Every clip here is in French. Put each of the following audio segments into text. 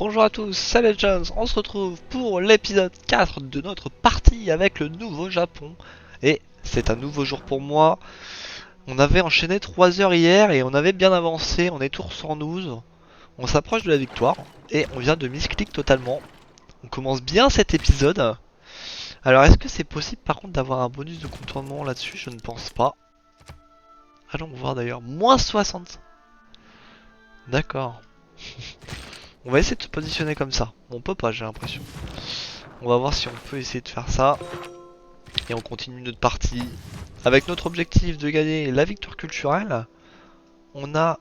Bonjour à tous, c'est Legends, on se retrouve pour l'épisode 4 de notre partie avec le nouveau Japon. Et c'est un nouveau jour pour moi. On avait enchaîné 3 heures hier et on avait bien avancé, on est tour 112. On s'approche de la victoire et on vient de misclick totalement. On commence bien cet épisode. Alors est-ce que c'est possible par contre d'avoir un bonus de contournement là-dessus? Je ne pense pas. Allons voir d'ailleurs, moins 60. D'accord. On va essayer de se positionner comme ça. Bon, on peut pas, j'ai l'impression. On va voir si on peut essayer de faire ça. Et on continue notre partie. Avec notre objectif de gagner la victoire culturelle. On n'a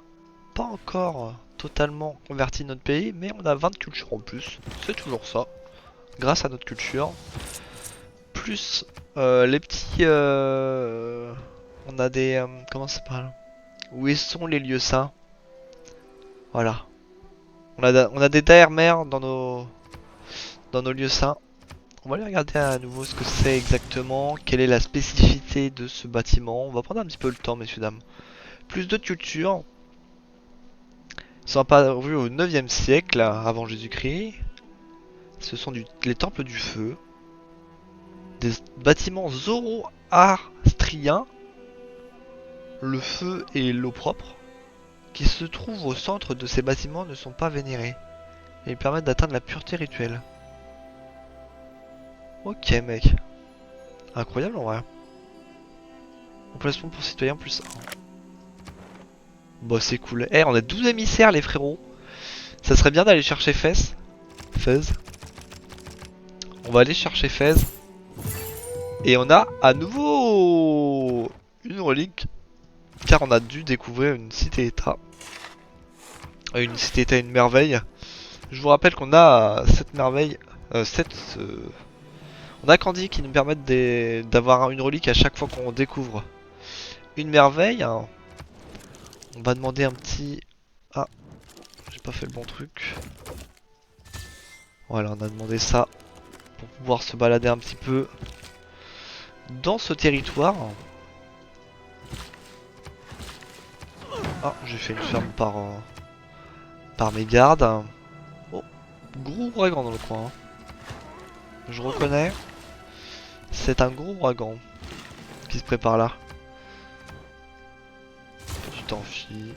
pas encore totalement converti notre pays, mais on a 20 cultures en plus. C'est toujours ça. Grâce à notre culture. Plus les petits... on a des... comment ça s'appelle? Où sont les lieux saints? Voilà. On a des terres-mères dans nos lieux saints. On va aller regarder à nouveau ce que c'est exactement, quelle est la spécificité de ce bâtiment. On va prendre un petit peu le temps, messieurs dames. Plus de cultures. Ils sont apparus au 9e siècle avant Jésus-Christ. Ce sont les temples du feu. Des bâtiments zoroastriens. Le feu et l'eau propre qui se trouvent au centre de ces bâtiments ne sont pas vénérés. Et ils permettent d'atteindre la pureté rituelle. Ok mec. Incroyable en vrai. Emplacement pour citoyens plus 1. Bah c'est cool. Eh, on a 12 émissaires les frérots. Ça serait bien d'aller chercher Fez. Fez. On va aller chercher Fez. Et on a à nouveau une relique. Car on a dû découvrir une cité-état. Une cité-état, une merveille. Je vous rappelle qu'on a cette merveille. On a Candy qui nous permettent d'avoir une relique à chaque fois qu'on découvre une merveille. On va demander un petit... Ah, j'ai pas fait le bon truc. Voilà, on a demandé ça pour pouvoir se balader un petit peu dans ce territoire. Ah, j'ai fait une ferme par mes gardes. Oh, gros ouragan dans le coin, hein. Je reconnais. C'est un gros ouragan qui se prépare là. Petit amphi.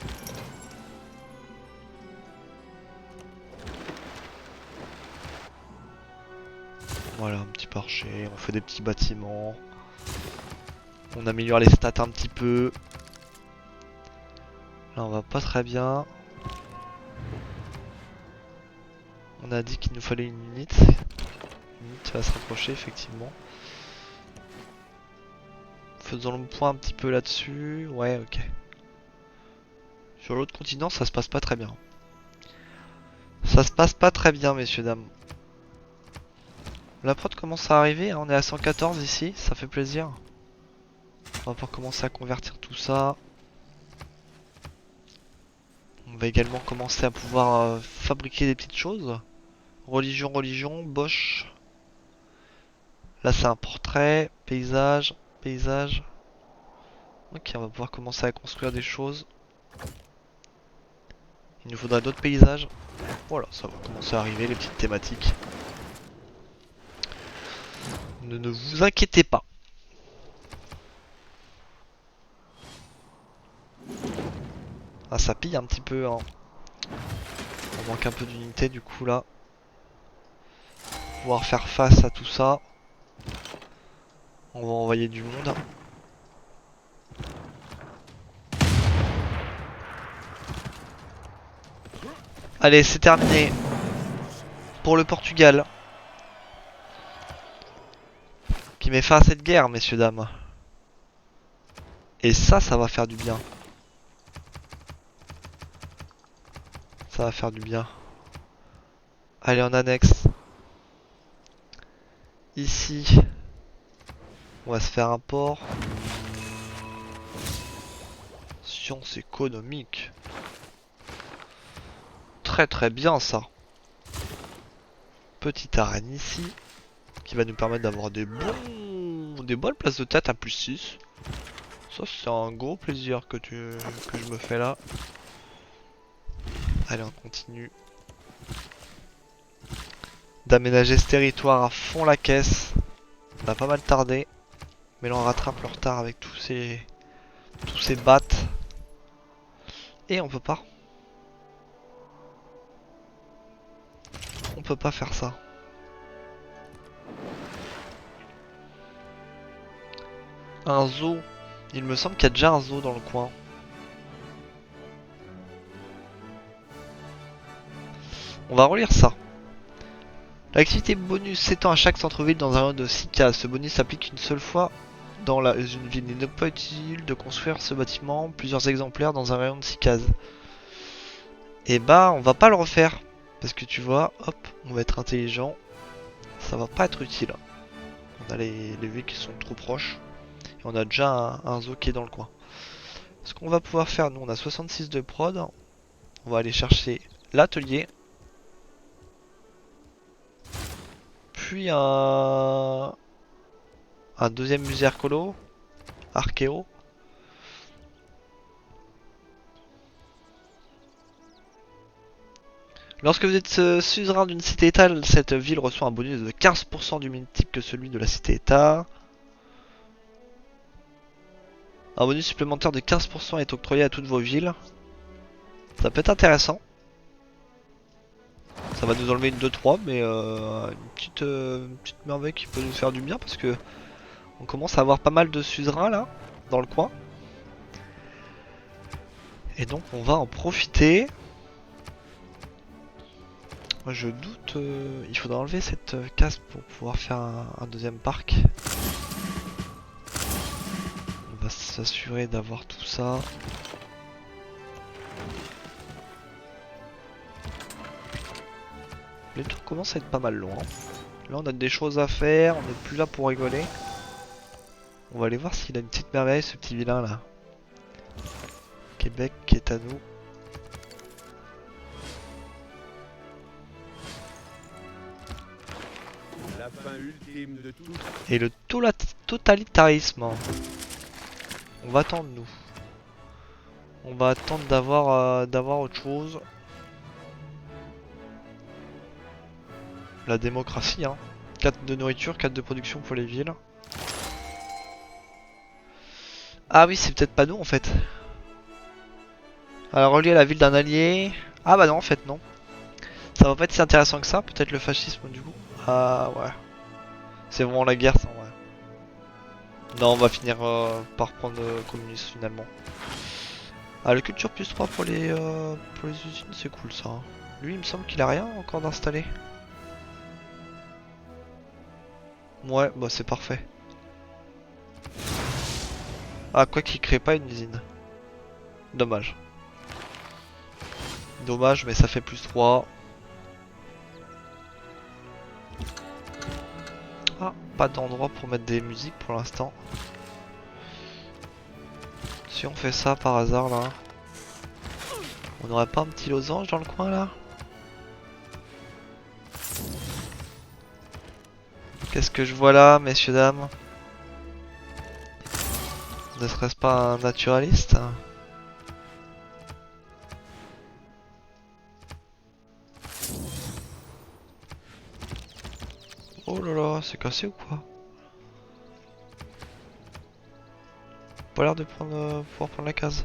Voilà, un petit marché. On fait des petits bâtiments. On améliore les stats un petit peu. Là, on va pas très bien. On a dit qu'il nous fallait une unité. Une unité va se rapprocher, effectivement. Faisons le point un petit peu là-dessus. Ouais, ok. Sur l'autre continent, ça se passe pas très bien. Ça se passe pas très bien, messieurs, dames. La prod commence à arriver, hein, on est à 114 ici, ça fait plaisir. On va pouvoir commencer à convertir tout ça. On va également commencer à pouvoir fabriquer des petites choses. Religion, religion, Bosch. Là c'est un portrait, paysage, paysage. Ok, on va pouvoir commencer à construire des choses. Il nous faudra d'autres paysages. Voilà, ça va commencer à arriver, les petites thématiques. Ne vous inquiétez pas. Ah, ça pille un petit peu, hein. On manque un peu d'unité du coup là. Pouvoir faire face à tout ça. On va envoyer du monde. Allez, c'est terminé. Pour le Portugal. Qui met fin à cette guerre, messieurs, dames. Et ça va faire du bien. Ça va faire du bien. Allez, en annexe. Ici. On va se faire un port. Science économique. Très très bien ça. Petite arène ici. Qui va nous permettre d'avoir des bonnes places de tête à plus 6. Ça c'est un gros plaisir que je me fais là. Allez, on continue. d'aménager ce territoire à fond la caisse. On a pas mal tardé. Mais là on rattrape le retard avec tous ces battes. Et on peut pas. On peut pas faire ça. Un zoo. Il me semble qu'il y a déjà un zoo dans le coin. On va relire ça. L'activité bonus s'étend à chaque centre-ville dans un rayon de 6 cases. Ce bonus s'applique une seule fois dans une ville. Il n'est pas utile de construire ce bâtiment, plusieurs exemplaires dans un rayon de 6 cases. Et bah, on va pas le refaire. Parce que tu vois, hop, on va être intelligent. Ça va pas être utile. On a les villes qui sont trop proches. Et on a déjà un zoo qui est dans le coin. Ce qu'on va pouvoir faire, nous on a 66 de prod. On va aller chercher l'atelier. Puis un deuxième musée archéo. Lorsque vous êtes suzerain d'une cité-état, cette ville reçoit un bonus de 15% du même type que celui de la cité-état. Un bonus supplémentaire de 15% est octroyé à toutes vos villes. Ça peut être intéressant. Ça va nous enlever une 2-3, mais une petite merveille qui peut nous faire du bien parce que on commence à avoir pas mal de suzerains là, dans le coin. Et donc on va en profiter. Moi je doute, il faudra enlever cette case pour pouvoir faire un deuxième parc. On va s'assurer d'avoir tout ça. Les tours commencent à être pas mal longs. Là on a des choses à faire, on n'est plus là pour rigoler. On va aller voir s'il a une petite merveille ce petit vilain là. Québec qui est à nous. La fin ultime de tout. Et le totalitarisme. On va attendre nous. On va attendre d'avoir autre chose. La démocratie, hein. 4 de nourriture, 4 de production pour les villes. Ah oui, c'est peut-être pas nous en fait. Alors relier la ville d'un allié. Ah bah non en fait non. Ça va pas être si intéressant que ça, peut-être le fascisme du coup. Ah ouais. C'est vraiment la guerre ça ouais. Non on va finir par prendre le communisme finalement. Ah le culture plus 3 pour les usines c'est cool ça. Lui il me semble qu'il a rien encore d'installé. Ouais bah c'est parfait. Ah quoi qu'il crée pas une usine. Dommage. Dommage mais ça fait plus 3. Ah, pas d'endroit pour mettre des musiques pour l'instant. Si on fait ça par hasard là, on aurait pas un petit losange dans le coin là? Qu'est-ce que je vois là, messieurs dames? Ne serait-ce pas un naturaliste? Oh là là, c'est cassé ou quoi? Pas l'air de pouvoir prendre la case.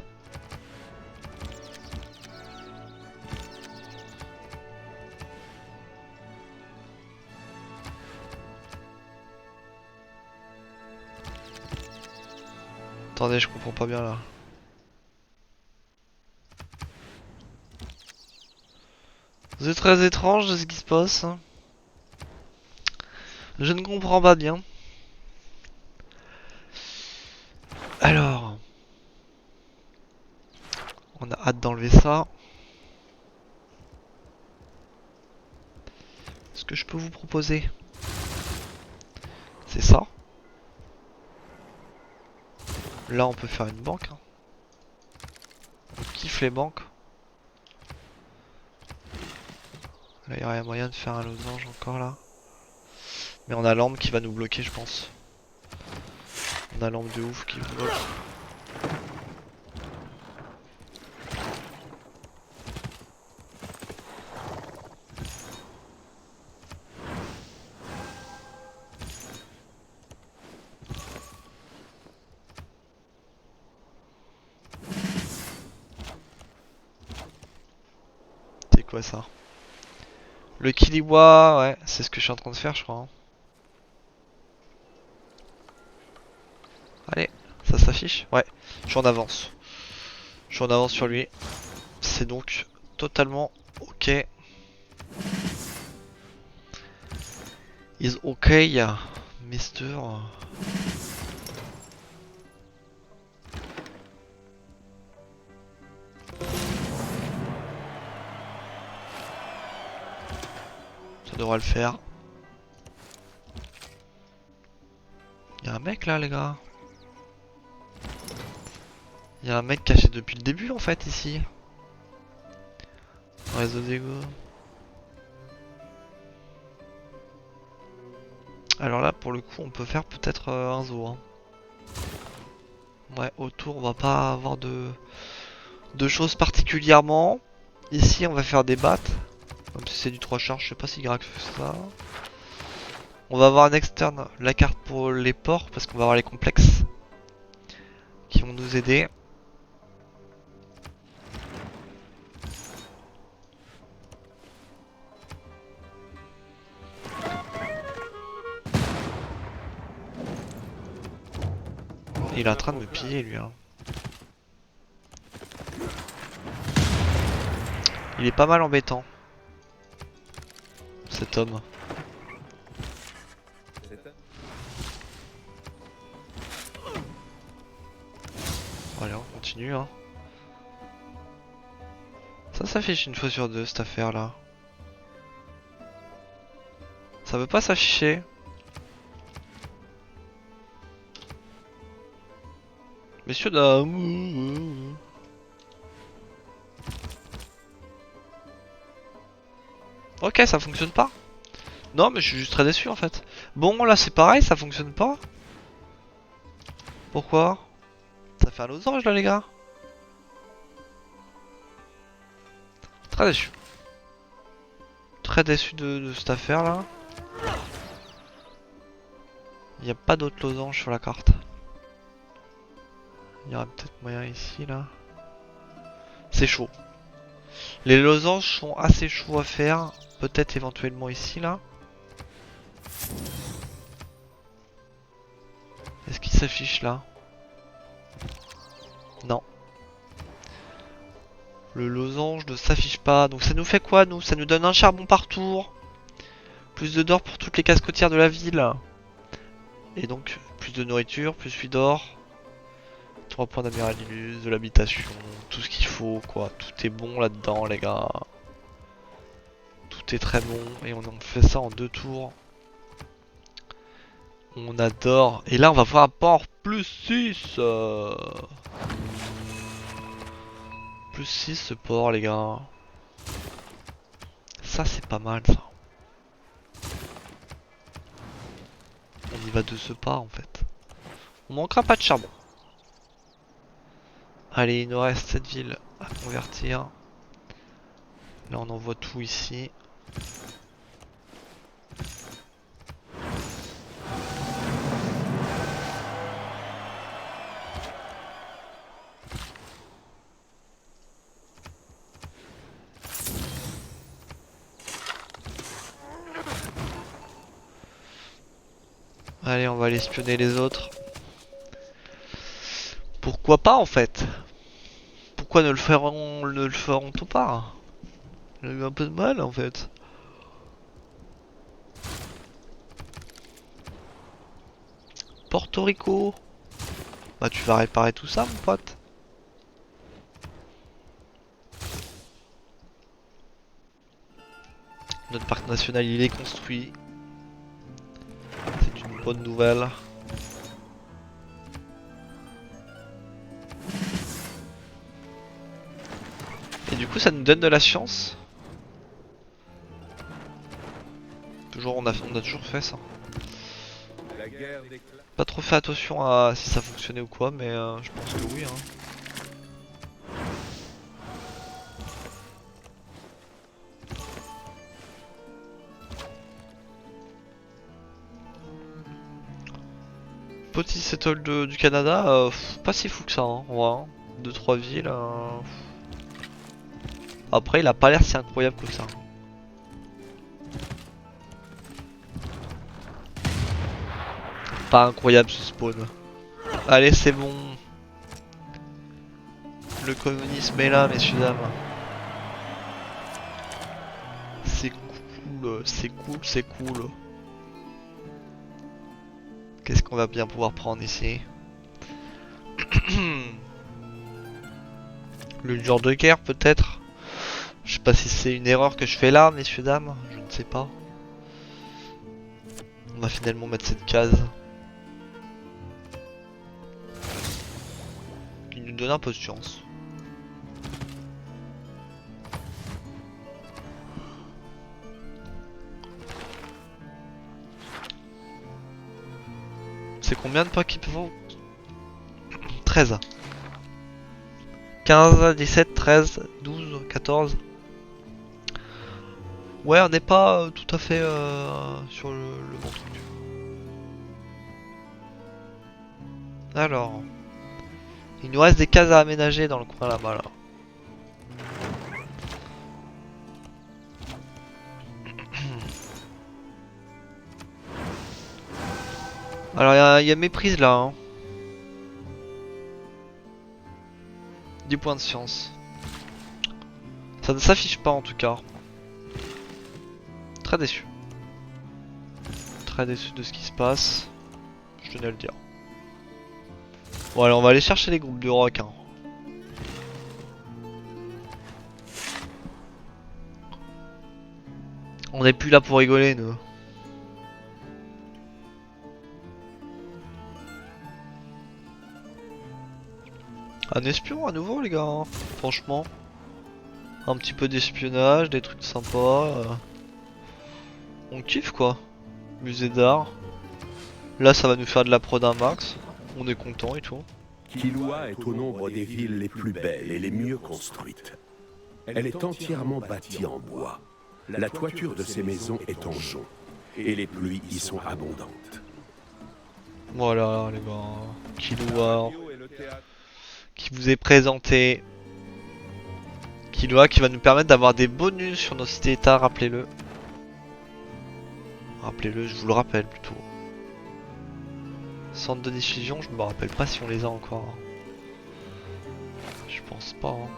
Attendez, je comprends pas bien là. C'est très étrange ce qui se passe. Je ne comprends pas bien. Alors, on a hâte d'enlever ça. Ce que je peux vous proposer, c'est ça. Là, on peut faire une banque. Hein. On kiffe les banques. Là, il y aurait moyen de faire un losange encore là. Mais on a l'ambre qui va nous bloquer, je pense. On a l'ambre de ouf qui bloque. quoi ça. Le Kiliwa, ouais, c'est ce que je suis en train de faire je crois. Hein. Allez, ça s'affiche? Ouais, je suis en avance. Je suis en avance sur lui. C'est donc totalement ok. Is okay, Mister. Ça devrait le faire. Y'a un mec là les gars. Y'a un mec caché depuis le début en fait ici. Réseau d'ego. Alors là pour le coup on peut faire peut-être un zoo. Hein. Ouais autour on va pas avoir de choses particulièrement. Ici on va faire des battes. Même si c'est du 3 charges, je sais pas si grave que ça. On va avoir un externe, la carte pour les ports parce qu'on va avoir les complexes qui vont nous aider. Il est en train de me piller lui. Hein. Il est pas mal embêtant. Cet homme. Allez on continue hein. Ça s'affiche une fois sur deux cette affaire là. Ça veut pas s'afficher. Messieurs dames. Ok ça fonctionne pas. Non mais je suis juste très déçu en fait. Bon là c'est pareil ça fonctionne pas. Pourquoi? Ça fait un losange là les gars. Très déçu. Très déçu de cette affaire là. Il n'y a pas d'autres losanges sur la carte. Il y aura peut-être moyen ici là. C'est chaud. Les losanges sont assez chauds à faire. Peut-être éventuellement ici là. Est-ce qu'il s'affiche là? Non. Le losange ne s'affiche pas. Donc ça nous fait quoi nous? Ça nous donne un charbon par tour. Plus de d'or pour toutes les cascotières de la ville. Et donc plus de nourriture, plus 8 d'or. 3 points d'amiralilus, de l'habitation, tout ce qu'il faut quoi. Tout est bon là-dedans les gars. Tout est très bon et on en fait ça en 2 tours. On adore. Et là on va voir un port plus 6. Plus 6 ce port les gars. Ça c'est pas mal ça. On y va de ce pas en fait. On manquera pas de charbon. Allez il nous reste cette ville à convertir. Là on envoie tout ici. Allez, on va aller espionner les autres. Pourquoi pas en fait? Pourquoi ne le feront-on pas? J'ai eu un peu de mal en fait. Porto Rico. Bah tu vas réparer tout ça mon pote. Notre parc national il est construit. C'est une bonne nouvelle. Et du coup ça nous donne de la chance. Toujours on a toujours fait ça. La guerre d'éclat. Pas trop fait attention à si ça fonctionnait ou quoi mais je pense que oui hein. Petit settle du Canada, pas si fou que ça hein, en vrai. 2-3 villes. Après, il a pas l'air si incroyable que ça. Pas incroyable ce spawn. Allez, c'est bon. Le communisme est là, messieurs dames. C'est cool, c'est cool, c'est cool. Qu'est-ce qu'on va bien pouvoir prendre ici? Le genre de guerre peut-être? Je sais pas si c'est une erreur que je fais là, messieurs dames, je ne sais pas. On va finalement mettre cette case. Qui nous donne un peu de chance. C'est combien de points qu'il faut? 13. 15, 17, 13, 12, 14. Ouais, on n'est pas tout à fait sur le bon truc. Alors, il nous reste des cases à aménager dans le coin là-bas là. Alors, il y a méprise là. Hein. 10 points de science. Ça ne s'affiche pas en tout cas. Très déçu. Très déçu de ce qui se passe. Je tenais à le dire. Bon, allez, on va aller chercher les groupes de rock. Hein. On n'est plus là pour rigoler, nous. Un espion à nouveau, les gars. Hein. Franchement. Un petit peu d'espionnage, des trucs sympas. On kiffe quoi. Musée d'art. Là, ça va nous faire de la prod un max. On est content et tout. Killua est au nombre des villes les plus belles et les mieux construites. Elle est entièrement bâtie en bois. La toiture de ces maisons est en jonc, et les pluies y sont abondantes. Voilà, les gars. Killua qui vous est présenté. Killua qui va nous permettre d'avoir des bonus sur nos cités-états, rappelez-le. Rappelez-le, je vous le rappelle plutôt. Centre de diffusion, je me rappelle pas si on les a encore. Je pense pas. Hein.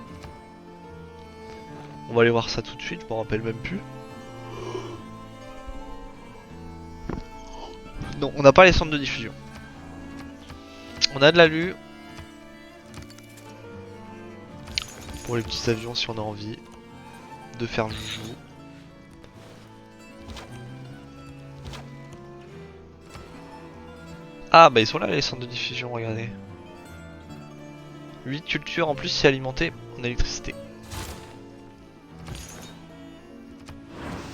On va aller voir ça tout de suite, je me rappelle même plus. Non, on n'a pas les centres de diffusion. On a de l'alu. Pour les petits avions si on a envie de faire joujou. Ah bah ils sont là les centres de diffusion, regardez. 8 cultures en plus c'est alimenté en électricité.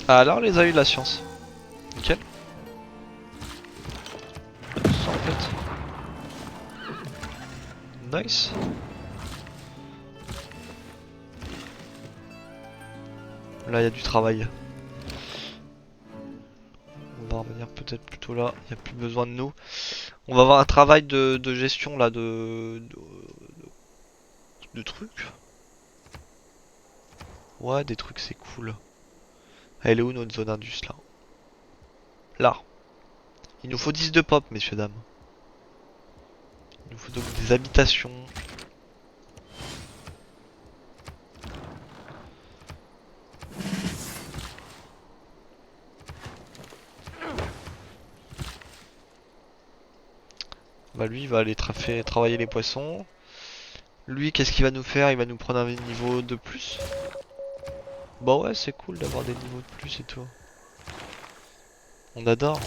Ah là on les a eu de la science. Nickel. Ça en fait. Nice. Là il y a du travail. On va revenir peut-être plutôt là, il n'y a plus besoin de nous. On va avoir un travail de gestion là de trucs. Ouais des trucs c'est cool. Elle est où notre zone indus là? Là. Il nous faut 10 de pop messieurs dames. Il nous faut donc des habitations. Bah lui il va aller travailler les poissons. Lui qu'est-ce qu'il va nous faire? Il va nous prendre un niveau de plus. Bah ouais c'est cool d'avoir des niveaux de plus et tout. On adore.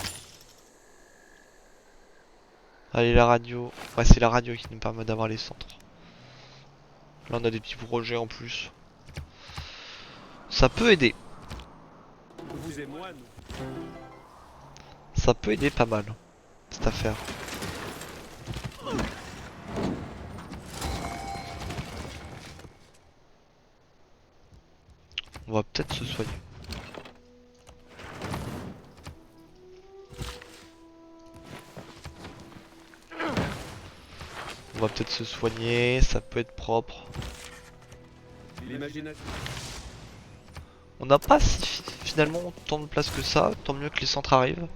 Allez la radio. Ouais c'est la radio qui nous permet d'avoir les centres. Là on a des petits projets en plus. Ça peut aider. Vous et moi, nous. Ça peut aider pas mal. Cette affaire. On va peut-être se soigner. On va peut-être se soigner, ça peut être propre. L'imagination. On n'a pas si finalement tant de place que ça, tant mieux que les centres arrivent.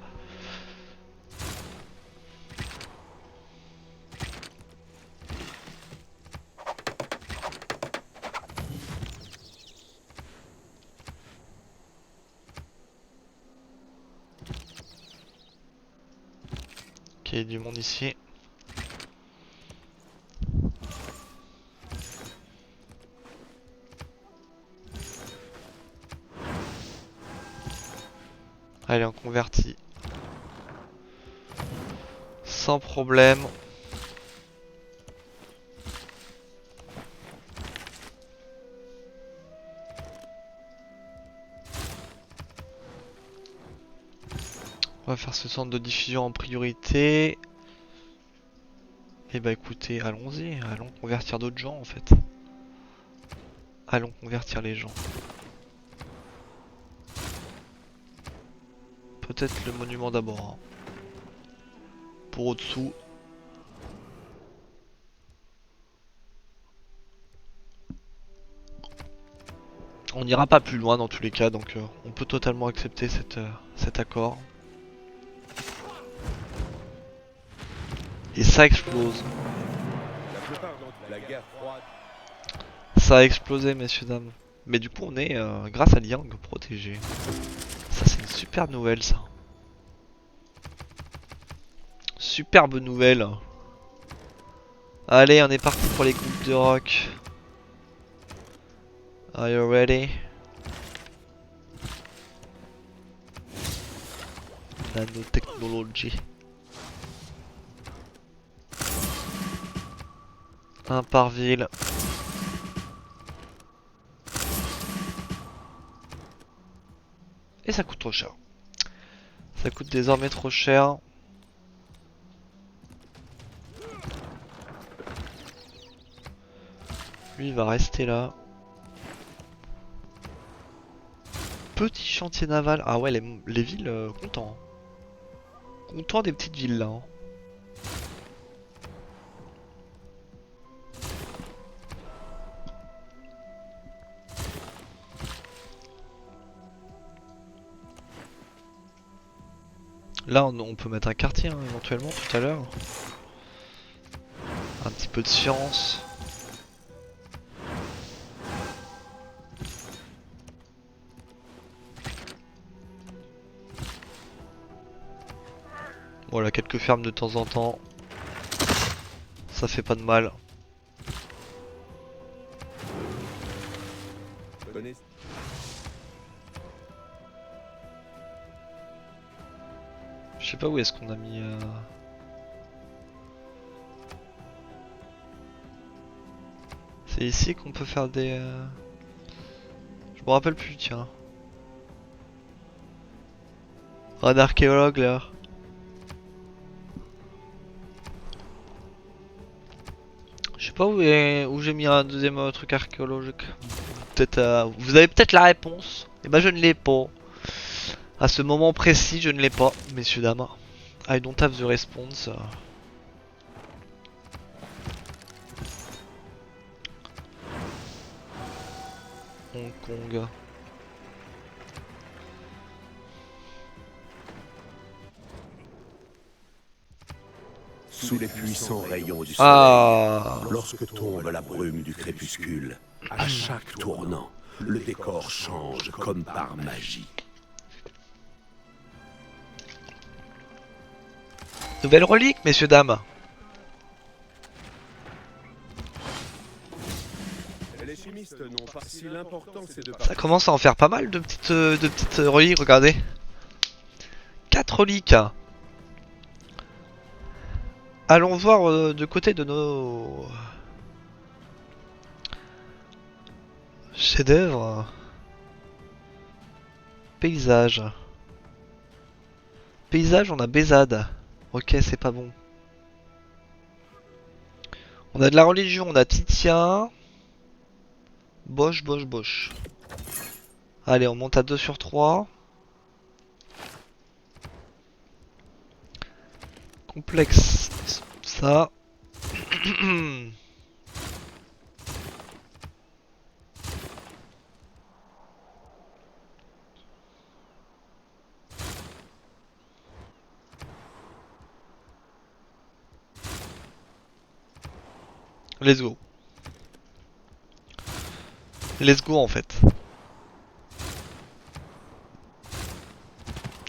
Ok, il y a du monde ici. Allez, on convertit. Sans problème. On va faire ce centre de diffusion en priorité. Et bah écoutez, allons-y, allons convertir d'autres gens en fait. Allons convertir les gens. Peut-être le monument d'abord. Hein. Pour au-dessous. On n'ira pas plus loin dans tous les cas, donc on peut totalement accepter cet accord. Et ça explose. La plupart d'entre la guerre froide. Ça a explosé, messieurs dames. Mais du coup, on est, grâce à Liang, protégé. Ça, c'est une super nouvelle, ça. Superbe nouvelle. Allez, on est parti pour les groupes de rock. Are you ready? Nanotechnology. Un par ville. Et ça coûte trop cher. Ça coûte désormais trop cher. Lui il va rester là. Petit chantier naval. Ah ouais, les villes contents. Contents des petites villes là. Hein. Là on peut mettre un quartier hein, éventuellement tout à l'heure. Un petit peu de science. Voilà, quelques fermes de temps en temps. Ça fait pas de mal. Je sais pas où est-ce qu'on a mis... C'est ici qu'on peut faire des... Je me rappelle plus, tiens. Un archéologue là. Je sais pas où j'ai mis un deuxième truc archéologique. Peut-être vous avez peut-être la réponse. Et bah je ne l'ai pas. À ce moment précis, je ne l'ai pas, messieurs dames. I don't have the response. Hong Kong. Sous les puissants rayons du soleil, Ah, lorsque tombe la brume du crépuscule, à chaque tournant, le décor change comme par magie. nouvelle relique, messieurs dames. Les chimistes n'ont pas si l'important c'est de Ça commence à en faire pas mal de petites reliques, regardez. 4 reliques. Allons voir du côté de nos chefs-d'œuvre. Paysage. Paysage, on a Bézade. Ok, c'est pas bon. On a de la religion, on a Titien. Bosch, Bosch, Bosch. Allez, on monte à 2 sur 3. Complexe. Ça. Let's go. Let's go en fait.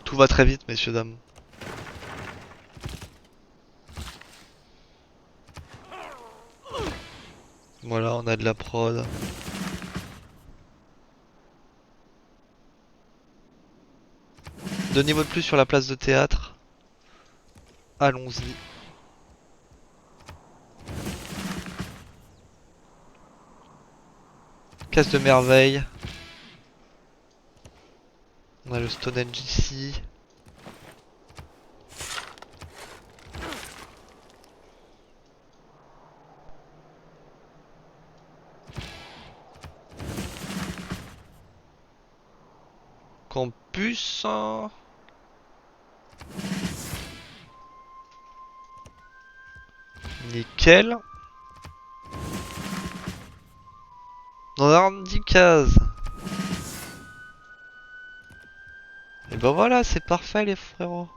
Tout va très vite, messieurs, dames. Voilà, on a de la prod. Deux niveaux de plus sur la place de théâtre. Allons-y. Caisse de merveille. On a le Stonehenge ici. Campus. Nickel. Dans un 10 cases. Et ben voilà, c'est parfait les frérots.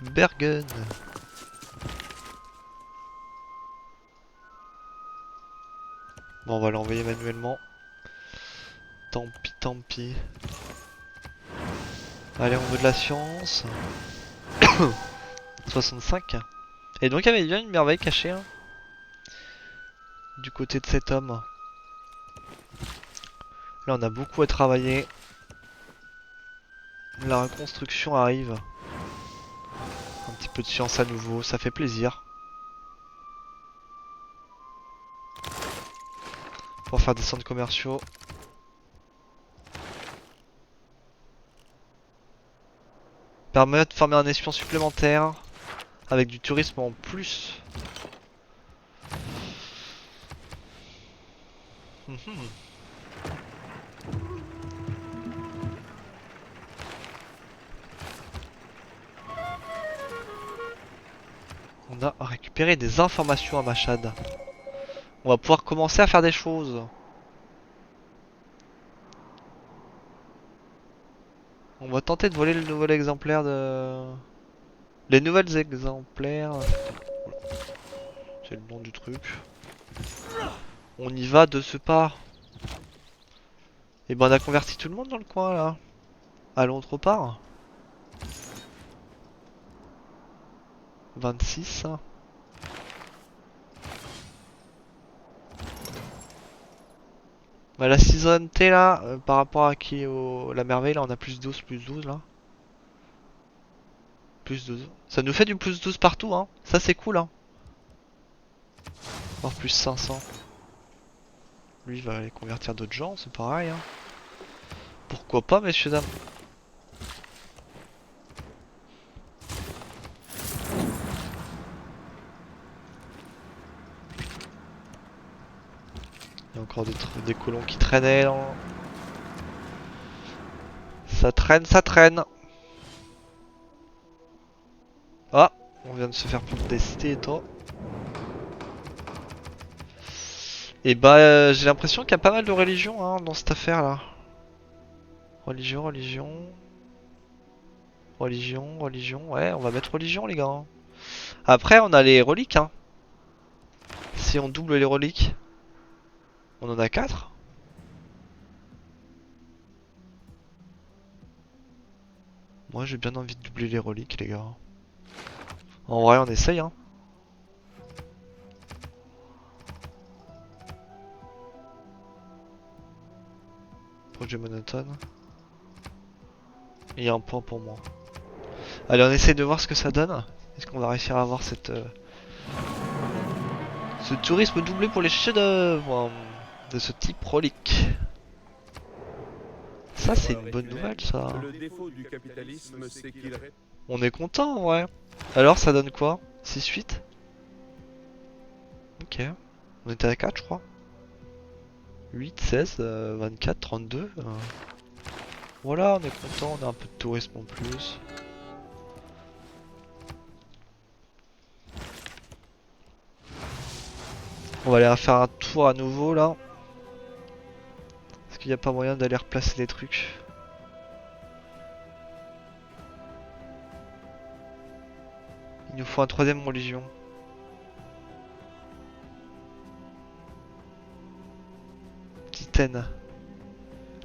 Bergen. Bon, on va l'envoyer manuellement. Tant pis, tant pis. Allez, on veut de la science. 65. Et donc il y avait bien une merveille cachée hein, du côté de cet homme. Là on a beaucoup à travailler. La reconstruction arrive. Un petit peu de science à nouveau, ça fait plaisir. Pour faire des centres commerciaux. Permet de former un espion supplémentaire. Avec du tourisme en plus. On a récupéré des informations à Machad. On va pouvoir commencer à faire des choses. On va tenter de voler le nouvel exemplaire de... Les nouvelles exemplaires... C'est le nom du truc. On y va de ce pas. Et ben on a converti tout le monde dans le coin là. Allons autre part. 26. Bah, la citoyenneté là, par rapport à qui la merveille là, on a plus 12, plus 12 là. Plus 12. Ça nous fait du plus 12 partout hein. Ça c'est cool hein. Voire plus 500. Lui il va aller convertir d'autres gens, c'est pareil hein. Pourquoi pas messieurs dames. Il y a encore des colons qui traînaient là. Ça traîne, ça traîne. Ah, on vient de se faire tester toi. Et bah j'ai l'impression qu'il y a pas mal de religions hein, dans cette affaire là. Religion, religion. Religion, religion. Ouais, on va mettre religion les gars. Hein. Après on a les reliques hein. Si on double les reliques. On en a 4. Moi j'ai bien envie de doubler les reliques les gars. En vrai on essaye hein. Projet monotone. Il y a un point pour moi. Allez on essaye de voir ce que ça donne. Est-ce qu'on va réussir à avoir cette... ce tourisme doublé pour les chefs-d'œuvre de ce type relique. Ça c'est une bonne nouvelle ça. Le défaut du capitalisme, c'est qu'il... On est content en vrai. Alors ça donne quoi? 6-8. Ok. On était à 4 je crois. 8, 16, 24, 32. Voilà, on est content, on a un peu de tourisme en plus. On va aller faire un tour à nouveau là. Est-ce qu'il n'y a pas moyen d'aller replacer les trucs? Il nous faut un troisième religion. capitaine.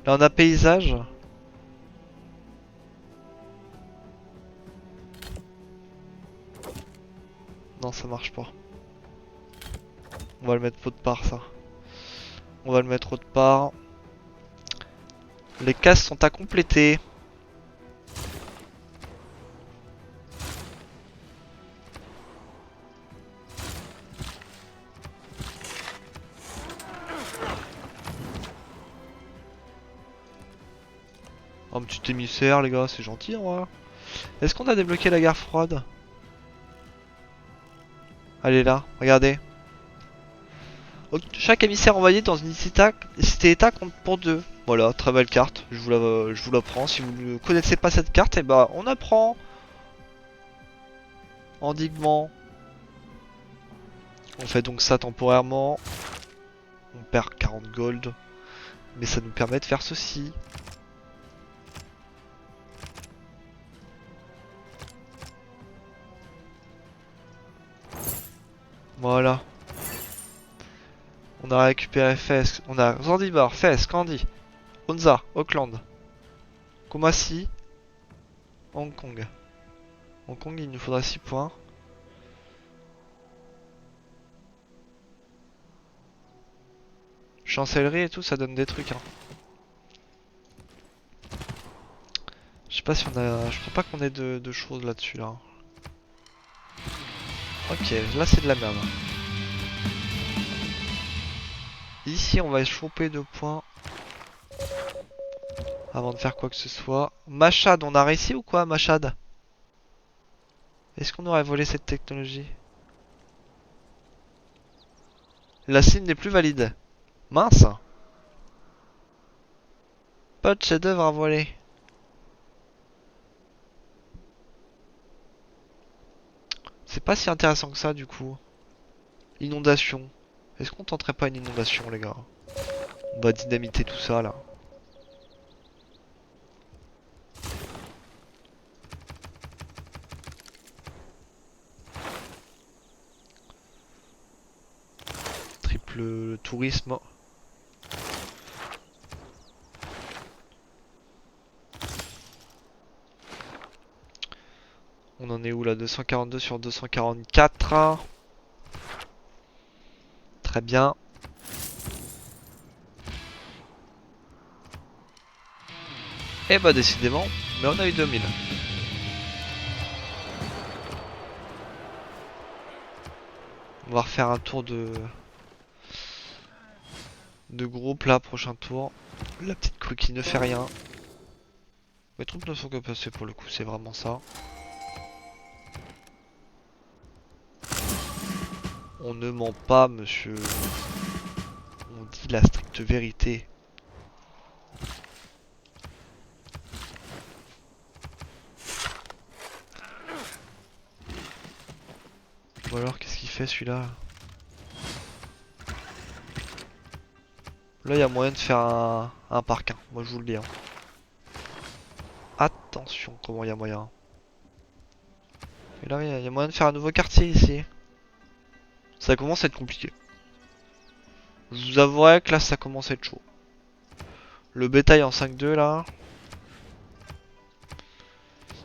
Là on a paysage. Non, ça marche pas. On va le mettre autre part, ça. On va le mettre autre part. Les cases sont à compléter. Un petit émissaire, les gars, c'est gentil, en vrai. Est-ce qu'on a débloqué la guerre froide? Elle est là, regardez. Chaque émissaire envoyé dans une cité-état compte pour 2. Voilà, très belle carte, je vous la prends. Si vous ne connaissez pas cette carte, et bah on apprend. Endiguement. On fait donc ça temporairement. On perd 40 gold. Mais ça nous permet de faire ceci. Voilà. On a récupéré Fès, on a Zanzibar, Fès, Kandy, Hunza, Auckland, Kumasi, Hong Kong. Hong Kong, il nous faudra 6 points. Chancellerie et tout, ça donne des trucs. Hein. Je sais pas si on a... Je crois pas qu'on ait de choses là-dessus là. Ok, là c'est de la merde. Ici on va choper 2 points. Avant de faire quoi que ce soit. Machad, on a réussi ou quoi Machad? Est-ce qu'on aurait volé cette technologie? La cible n'est plus valide. Mince. Pas de chef-d'œuvre à voler. C'est pas si intéressant que ça du coup. Inondation. Est-ce qu'on tenterait pas une inondation les gars? On va dynamiter tout ça là. Triple tourisme. On en est où là? 242 sur 244. Très bien. Et bah décidément, mais on a eu 2000. On va refaire un tour de groupe là, prochain tour. La petite crue qui ne fait rien. Mes troupes ne sont que passées pour le coup, c'est vraiment ça. On ne ment pas, monsieur. On dit la stricte vérité. Ou alors, qu'est-ce qu'il fait celui-là? Là, il y a moyen de faire un parc. Hein. Moi, je vous le dis. Hein. Attention, comment il y a moyen. Et là, il y a moyen de faire un nouveau quartier ici. Ça commence à être compliqué. Je vous avouerai que là, ça commence à être chaud. Le bétail en 5-2 là.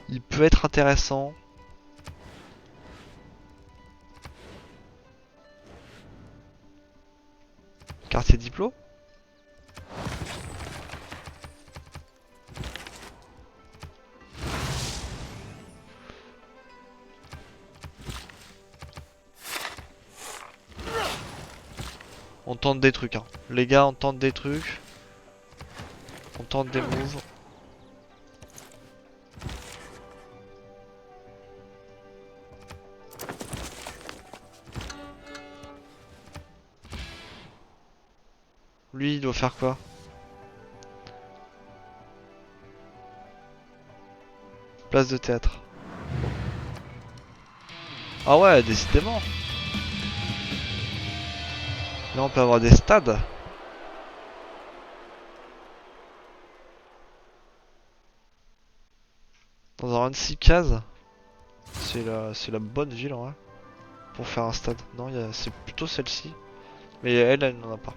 Il peut être intéressant. Quartier diplo. On tente des trucs hein. Les gars on tente des trucs. On tente des moves. Lui il doit faire quoi? Place de théâtre. Ah ouais décidément. Là on peut avoir des stades. Dans un 26 cases. C'est la bonne ville en vrai. Pour faire un stade. Non c'est plutôt celle-ci. Mais elle n'en a pas.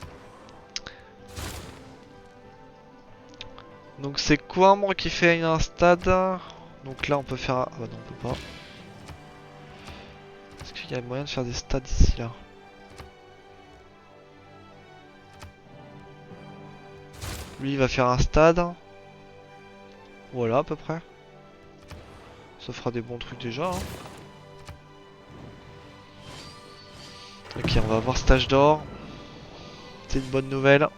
Donc c'est Coimbre qui fait un stade. Donc là on peut faire... Ah bah non on peut pas. Est-ce qu'il y a moyen de faire des stades ici là? Lui il va faire un stade. Voilà à peu près. Ça fera des bons trucs déjà. Hein. Ok, on va avoir stage d'or. C'est une bonne nouvelle.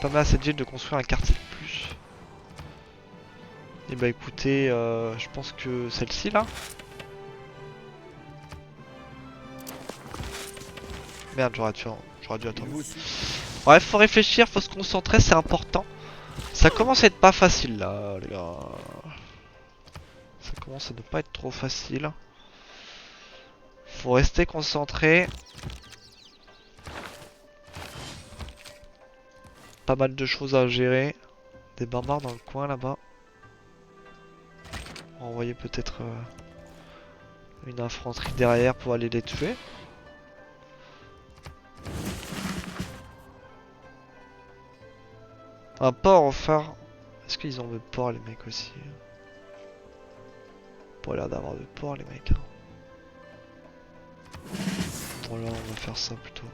Permet à cette ville de construire un quartier de plus. Et bah écoutez, je pense que celle-ci là. Merde, j'aurais dû attendre. Ouais, faut réfléchir, faut se concentrer, c'est important. Ça commence à être pas facile là, les gars. Ça commence à ne pas être trop facile. Faut rester concentré. Pas mal de choses à gérer. Des barbares dans le coin là-bas. On va envoyer peut-être une infanterie derrière pour aller les tuer. Un port offert. Est-ce qu'ils ont de port les mecs aussi? Pas l'air d'avoir de port les mecs. Hein. Voilà, on va faire ça plutôt.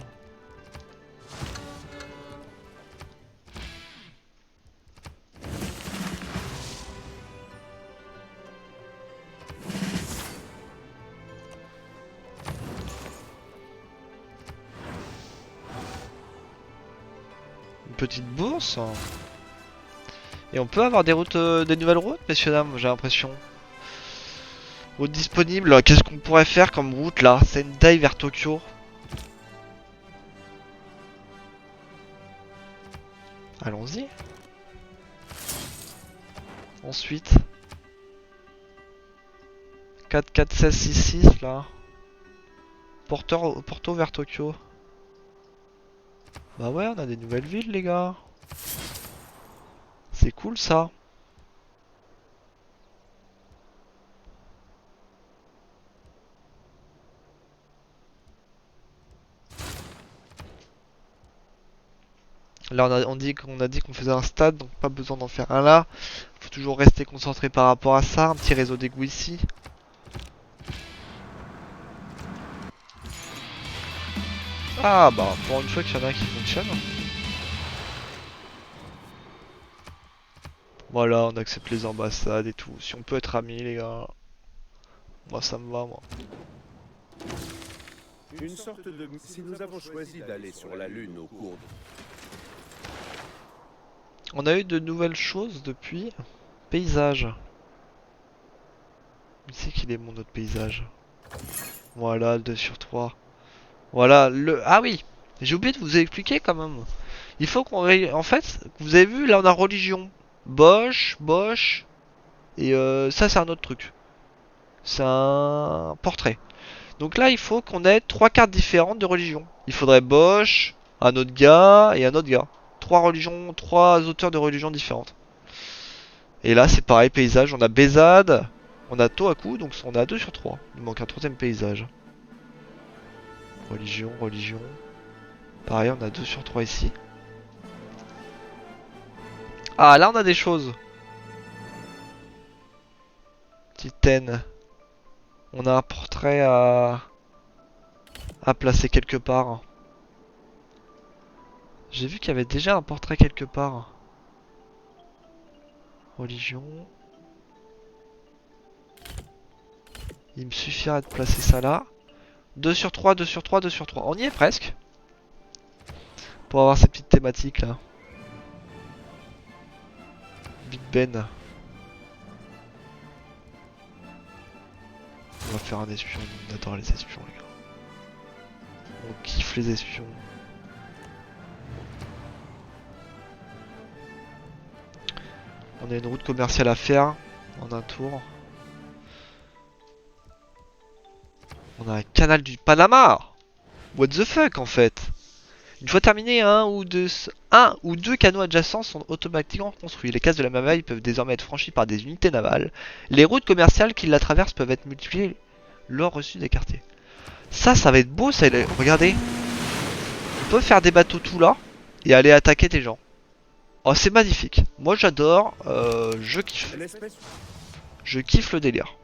Une petite bourse. Et on peut avoir des routes, des nouvelles routes, messieurs dames, j'ai l'impression. Route disponible, qu'est-ce qu'on pourrait faire comme route là? Sendai vers Tokyo. Allons-y. Ensuite. 4, 4, 16, 6, 6 là. Porto vers Tokyo. Bah ouais, on a des nouvelles villes les gars. C'est cool ça. Là on dit qu'on faisait un stade, donc pas besoin d'en faire un là. Faut toujours rester concentré par rapport à ça. Un petit réseau d'égout ici. Ah bah pour une fois qu'il y en a un qui fonctionne. Voilà, on accepte les ambassades et tout. Si on peut être amis les gars. Moi ça me va moi. Une sorte de... Si nous avons choisi d'aller sur la Lune au cours de... On a eu de nouvelles choses depuis. Paysage. Où c'est qu'il est mon autre paysage? Voilà, le 2 sur 3. Voilà, le... Ah oui, j'ai oublié de vous expliquer quand même. Il faut qu'on... En fait, vous avez vu, là on a religion. Bosch, Bosch. Et ça c'est un autre truc. C'est un portrait. Donc là il faut qu'on ait 3 cartes différentes de religion. Il faudrait Bosch, un autre gars et un autre gars. 3 religions, 3 auteurs de religions différentes. Et là c'est pareil, paysage, on a Bézade, on a Tohaku, donc on a 2 sur 3. Il manque un troisième paysage. Religion, religion. Pareil, on a 2 sur 3 ici. Ah, là on a des choses. Titaine. On a un portrait à placer quelque part. J'ai vu qu'il y avait déjà un portrait quelque part. Religion. Il me suffirait de placer ça là. 2 sur 3, 2 sur 3, 2 sur 3. On y est presque. Pour avoir ces petites thématiques là. Big Ben. On va faire un espion. On adore les espions les gars. On kiffe les espions. On a une route commerciale à faire en un tour. On a un canal du Panama. What the fuck en fait. Une fois terminé, un ou deux canaux adjacents sont automatiquement construits. Les cases de la navale peuvent désormais être franchies par des unités navales. Les routes commerciales qui la traversent peuvent être multipliées l'or reçu des quartiers. Ça va être beau ça, regardez. On peut faire des bateaux tout là et aller attaquer des gens. Oh, c'est magnifique. Moi j'adore, je kiffe. L'espèce Je kiffe le délire.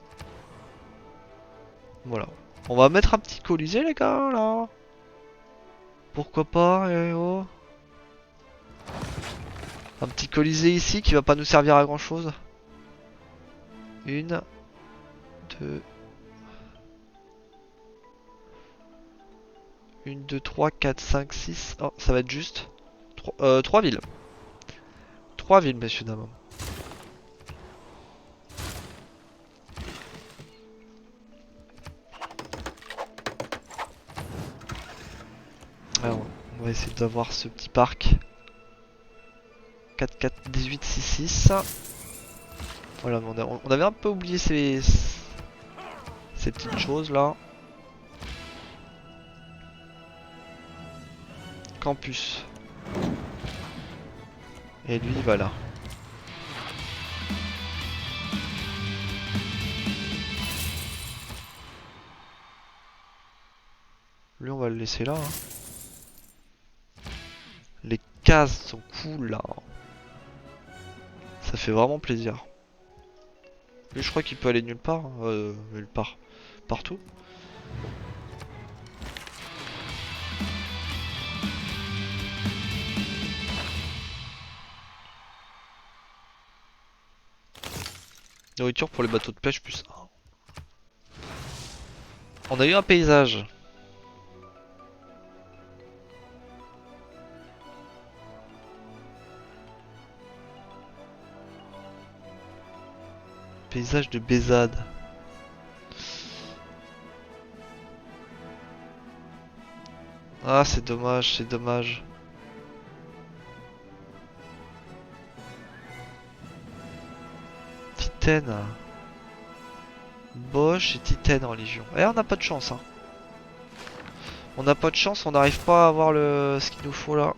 Voilà. On va mettre un petit colisée les gars là. Pourquoi pas, oh. Un petit colisée ici qui va pas nous servir à grand chose. Une, deux. Une, deux, trois, quatre, cinq, six. Oh, ça va être juste. Trois villes. Trois villes, messieurs, dames. Alors, on va essayer d'avoir ce petit parc. 4, 4, 18, 6, 6. Voilà, mais on avait un peu oublié ces petites choses là. Campus. Et lui, il va là. Lui, on va le laisser là. Hein. Les cases sont cool là. Ça fait vraiment plaisir. Lui, je crois qu'il peut aller nulle part. Hein. Nulle part. Partout. Nourriture pour les bateaux de pêche plus 1. On a eu un paysage. Paysage de Bézade. Ah, c'est dommage, c'est dommage. Titaine. Bosch et Titaine en Légion. Eh, on n'a pas de chance, hein. On n'a pas de chance, on n'arrive pas à avoir ce qu'il nous faut là.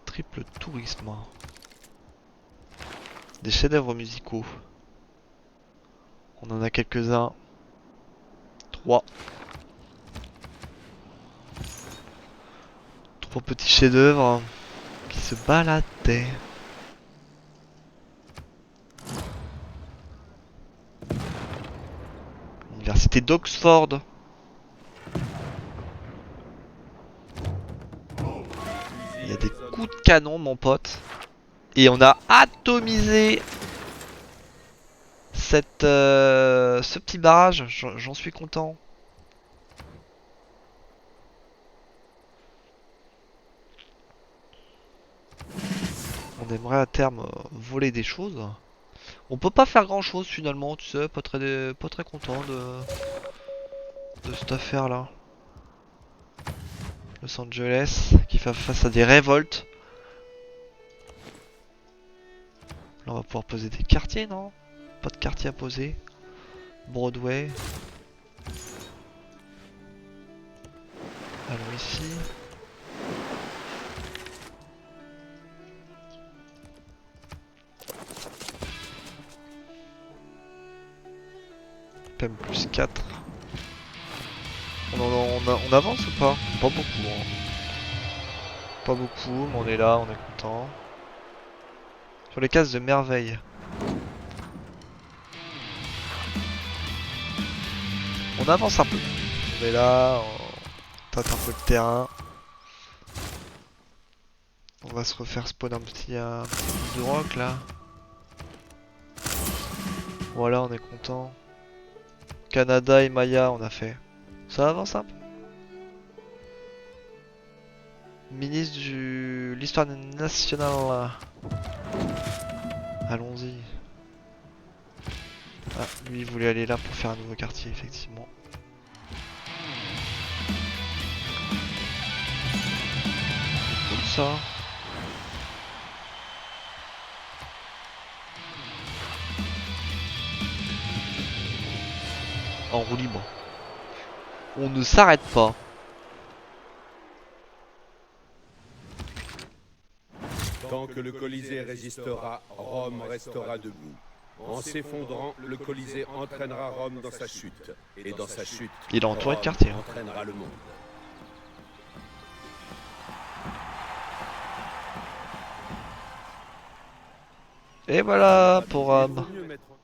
Triple tourisme. Des chefs-d'œuvre musicaux. On en a quelques-uns. 3. 3 petits chefs-d'œuvre qui se baladaient. Université d'Oxford. Il y a des coups de canon, mon pote. Et on a atomisé ce petit barrage. J'en suis content. On aimerait à terme voler des choses. On peut pas faire grand chose finalement, tu sais, pas très content de cette affaire là. Los Angeles qui fait face à des révoltes. Là on va pouvoir poser des quartiers, non? Pas de quartier à poser. Broadway. Allons ici. PM plus 4. On avance ou pas? Pas beaucoup. Hein. Pas beaucoup, mais on est là, on est content. Sur les cases de merveille. On avance un peu. On est là, on tâte un peu le terrain. On va se refaire spawn un petit bout de rock là. Voilà, on est content. Canada et Maya, on a fait. Ça avance un peu. Ministre de l'histoire nationale. Allons-y. Ah, lui il voulait aller là pour faire un nouveau quartier, effectivement. C'est cool ça. en roue libre. On ne s'arrête pas. Tant que le Colisée résistera, Rome restera debout. En s'effondrant, le Colisée entraînera Rome dans sa chute. Et dans sa chute, Il est entouré de Rome quartiers. entraînera le monde. Et voilà pour Il vaut mieux mettre en-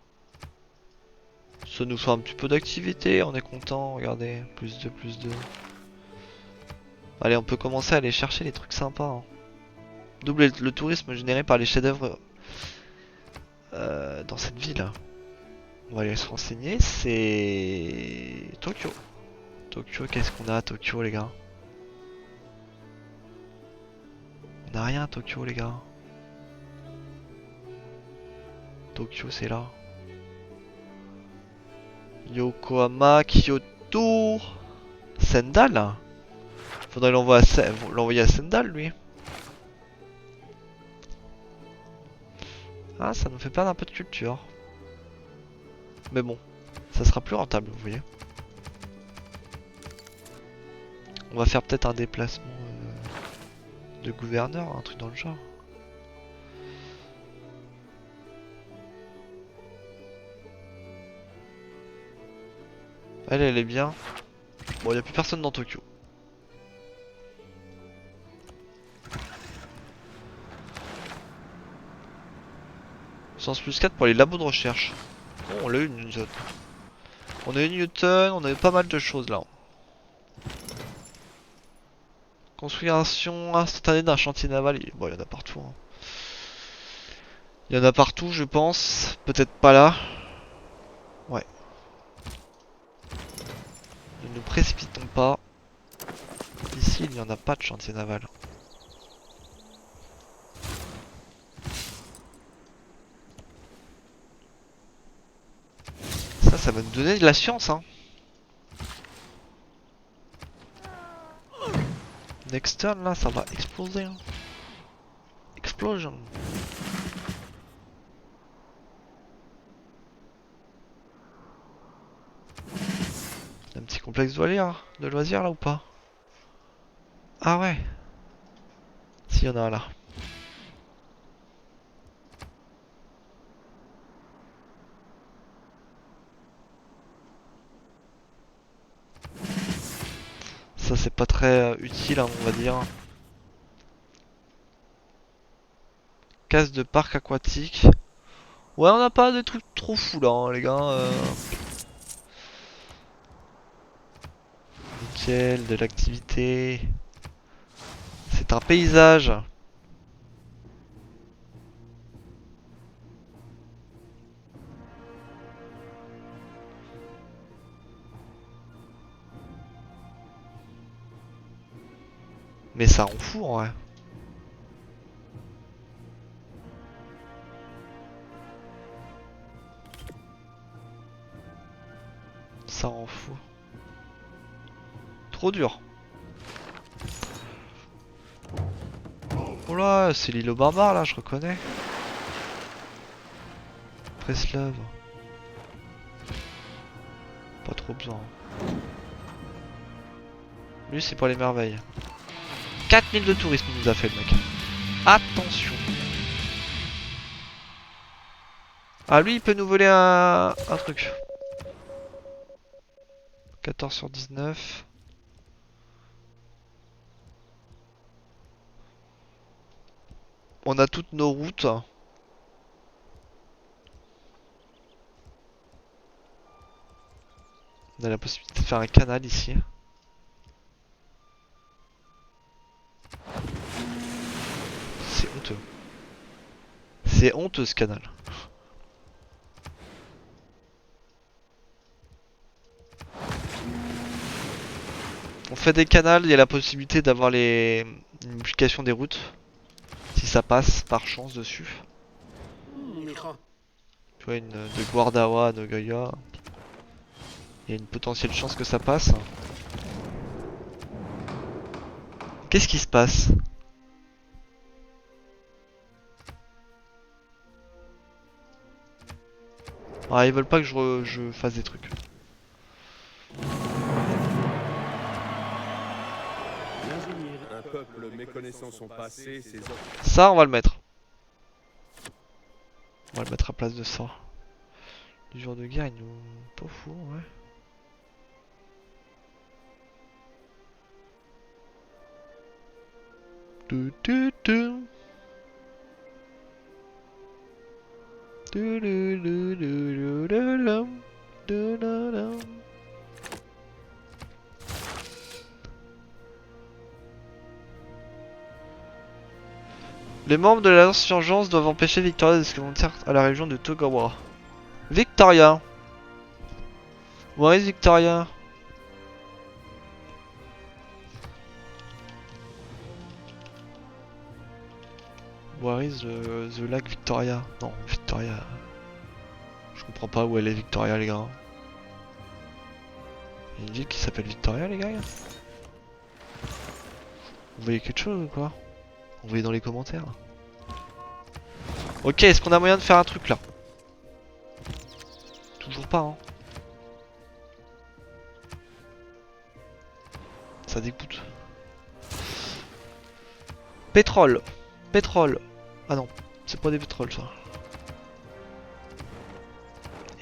ça nous fait un petit peu d'activité, on est content, regardez, plus de. Allez, on peut commencer à aller chercher les trucs sympas. Hein. Doubler le tourisme généré par les chefs-d'œuvre dans cette ville. On va aller se renseigner, c'est Tokyo. Tokyo, qu'est-ce qu'on a à Tokyo, les gars? On a rien à Tokyo, les gars. Tokyo, c'est là. Yokohama, Kyoto, Sendai. Faudrait l'envoyer à Sendai, lui. Ah, ça nous fait perdre un peu de culture. Mais bon, ça sera plus rentable, vous voyez. On va faire peut-être un déplacement de gouverneur, un truc dans le genre. Elle est bien. Bon, il n'y a plus personne dans Tokyo. Sens plus 4 pour les labos de recherche. Oh, on l'a eu une zone. On a eu Newton, on a eu pas mal de choses là. Construction instantanée d'un chantier naval. Bon, il y en a partout. Hein. Il y en a partout, je pense. Peut-être pas là. Ouais. Ne nous précipitons pas. Ici, il n'y en a pas de chantier naval. Ça va nous donner de la science, hein. Next turn, là, ça va exploser. Hein. Explosion. Un petit complexe de loisirs là ou pas? Ah ouais. S'il y en a un là. Ça c'est pas très utile hein, on va dire. Case de parc aquatique. Ouais on n'a pas des trucs trop fous là hein, les gars. Nickel, de l'activité. C'est un paysage. Mais ça rend fou en vrai. Ça rend fou. Trop dur. Oh là, c'est l'île aux barbares là, je reconnais. Preslav. Pas trop besoin. Lui c'est pour les merveilles. 4000 de tourisme il nous a fait le mec. Attention. Ah lui il peut nous voler un truc. 14 sur 19. On a toutes nos routes. On a la possibilité de faire un canal ici. C'est honteux. C'est honteux ce canal. On fait des canals, il y a la possibilité d'avoir une multiplication des routes. Si ça passe par chance dessus. Tu vois, une de Guardawa à Nagoya. Il y a une potentielle chance que ça passe. Qu'est-ce qui se passe? Ah, ils veulent pas que je fasse des trucs. peuple méconnaissant son passé, ses hommes... Ça, on va le mettre. On va le mettre à place de ça. Du jour de guerre, il nous... Pas fou, ouais. Tu, tu, tu. Du, du, du, du, du, du, du, du, du, du. Les membres de l'Insurgence doivent empêcher Victoria de se monter à la région de Togawa. Victoria. Where is Victoria? Where is the lac Victoria? Non, Victoria. Je comprends pas où elle est Victoria les gars. Il y a une ville qui s'appelle Victoria les gars. Vous voyez quelque chose ou quoi? Envoyez dans les commentaires. Ok, est-ce qu'on a moyen de faire un truc là? Toujours pas hein. Ça dégoûte. Pétrole. Pétrole. Ah non, c'est pas des pétroles ça.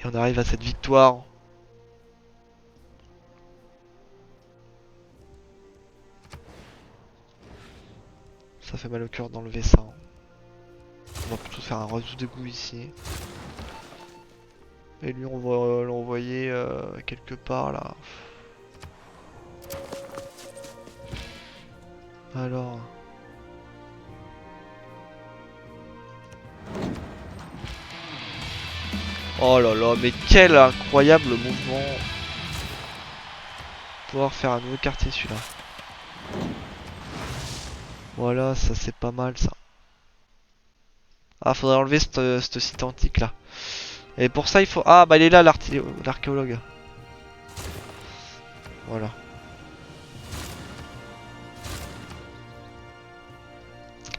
Et on arrive à cette victoire. Ça fait mal au cœur d'enlever ça. On va plutôt faire un réseau d'égout ici. Et lui on va l'envoyer quelque part là. Alors... Oh là là, mais quel incroyable mouvement. Pouvoir faire un nouveau quartier celui-là. Voilà, ça c'est pas mal ça. Ah, faudrait enlever cette cité antique là. Et pour ça il faut... Ah bah il est là l'archéologue. Voilà.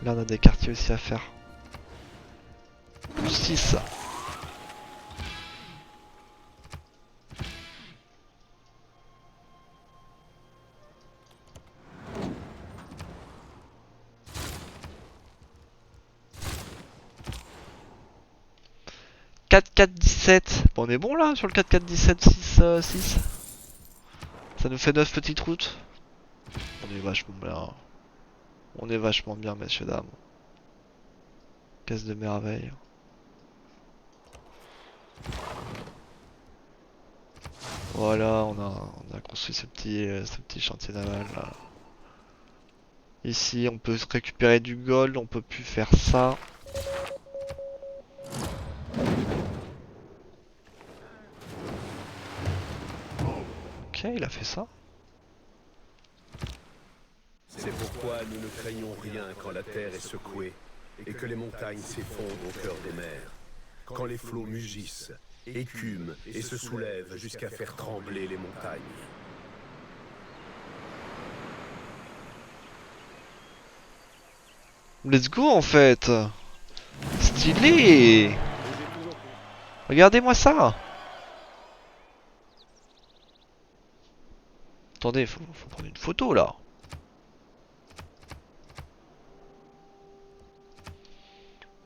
Là on a des quartiers aussi à faire. 6. (4, 4, 17). Bon, on est bon là sur le 4, 4, 17, 6, 6. Ça nous fait 9 petites routes. On est vachement bien. On est vachement bien, messieurs, dames. Caisse de merveille. Voilà, on a construit ce petit chantier naval là. Ici, on peut récupérer du gold, on peut plus faire ça. Ok, il a fait ça. C'est pourquoi nous ne craignons rien quand la terre est secouée et que les montagnes s'effondrent au cœur des mers. Quand les flots mugissent, écument et se soulèvent jusqu'à faire trembler les montagnes. Let's go en fait. Stylé. Regardez-moi ça. Attendez, faut prendre une photo là.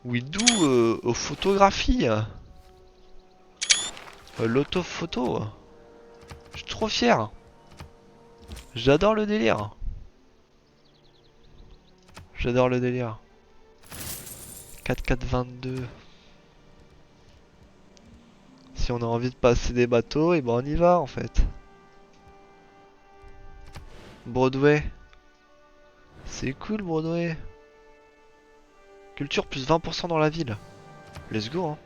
We do photographie. L'autophoto. Je suis trop fier. J'adore le délire. J'adore le délire. 4-4-22. Si on a envie de passer des bateaux, et ben on y va en fait. Broadway. C'est cool Broadway. Culture plus 20% dans la ville. Let's go hein.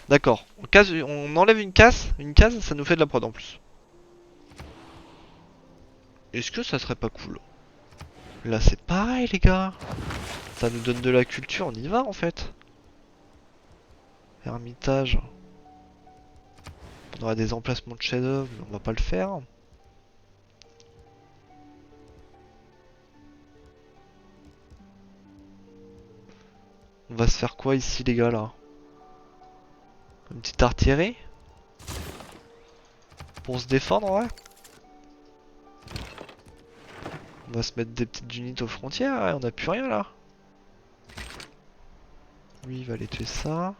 D'accord. On enlève une case, ça nous fait de la prod en plus. Est-ce que ça serait pas cool? Là c'est pareil les gars. Ça nous donne de la culture, on y va en fait. Ermitage. On aura des emplacements de chef-d'œuvre, mais on va pas le faire. On va se faire quoi ici les gars là? Une petite artillerie? Pour se défendre ouais. On va se mettre des petites unités aux frontières, hein, on a plus rien là. Lui il va aller tuer ça.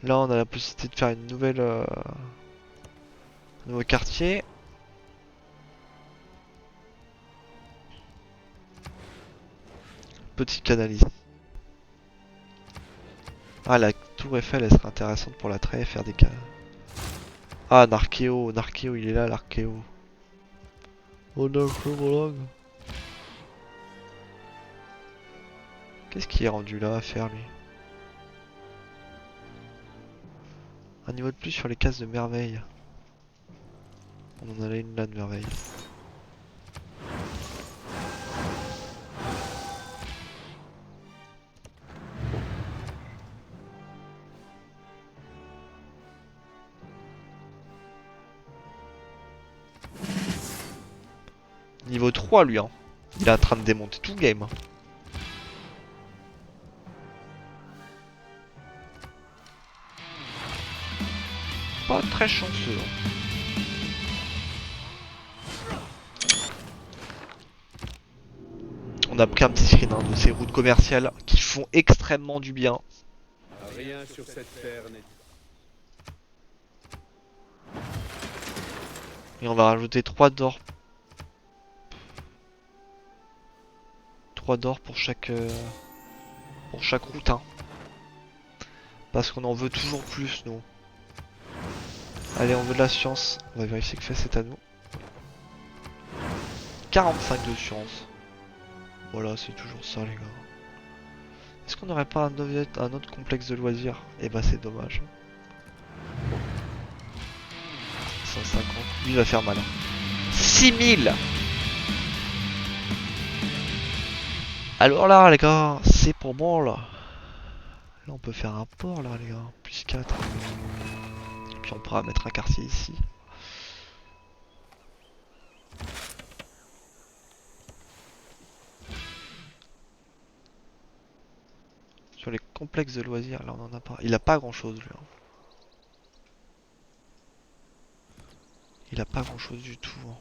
Là on a la possibilité de faire une nouvelle un nouveau quartier. Petit canal ici. Ah la tour Eiffel elle serait intéressante pour la traiter et faire des cas. Ah Narkéo, Narkéo il est là l'Archéo. Oh Narkéo. Qu'est-ce qui est rendu là à faire lui? Un niveau de plus sur les cases de merveille. On en a là une là de merveille. Niveau 3 lui hein. Il est en train de démonter tout le game. Pas très chanceux. On a pris un petit screen hein, de ces routes commerciales qui font extrêmement du bien. Rien sur cette terre n'est... Et on va rajouter 3 d'or. 3 d'or pour chaque route hein. Parce qu'on en veut toujours plus nous. Allez on veut de la science. On va vérifier que fait c'est à nous. 45 de science. Voilà c'est toujours ça les gars. Est-ce qu'on n'aurait pas un autre complexe de loisirs? Eh bah c'est dommage. 150. Lui il va faire mal. 6000. Alors là les gars, c'est pour moi là. Là on peut faire un port là les gars. Plus 4. Et puis on pourra mettre un quartier ici. Sur les complexes de loisirs, là on en a pas. Il a pas grand chose lui. Hein. Il a pas grand chose du tout. Hein.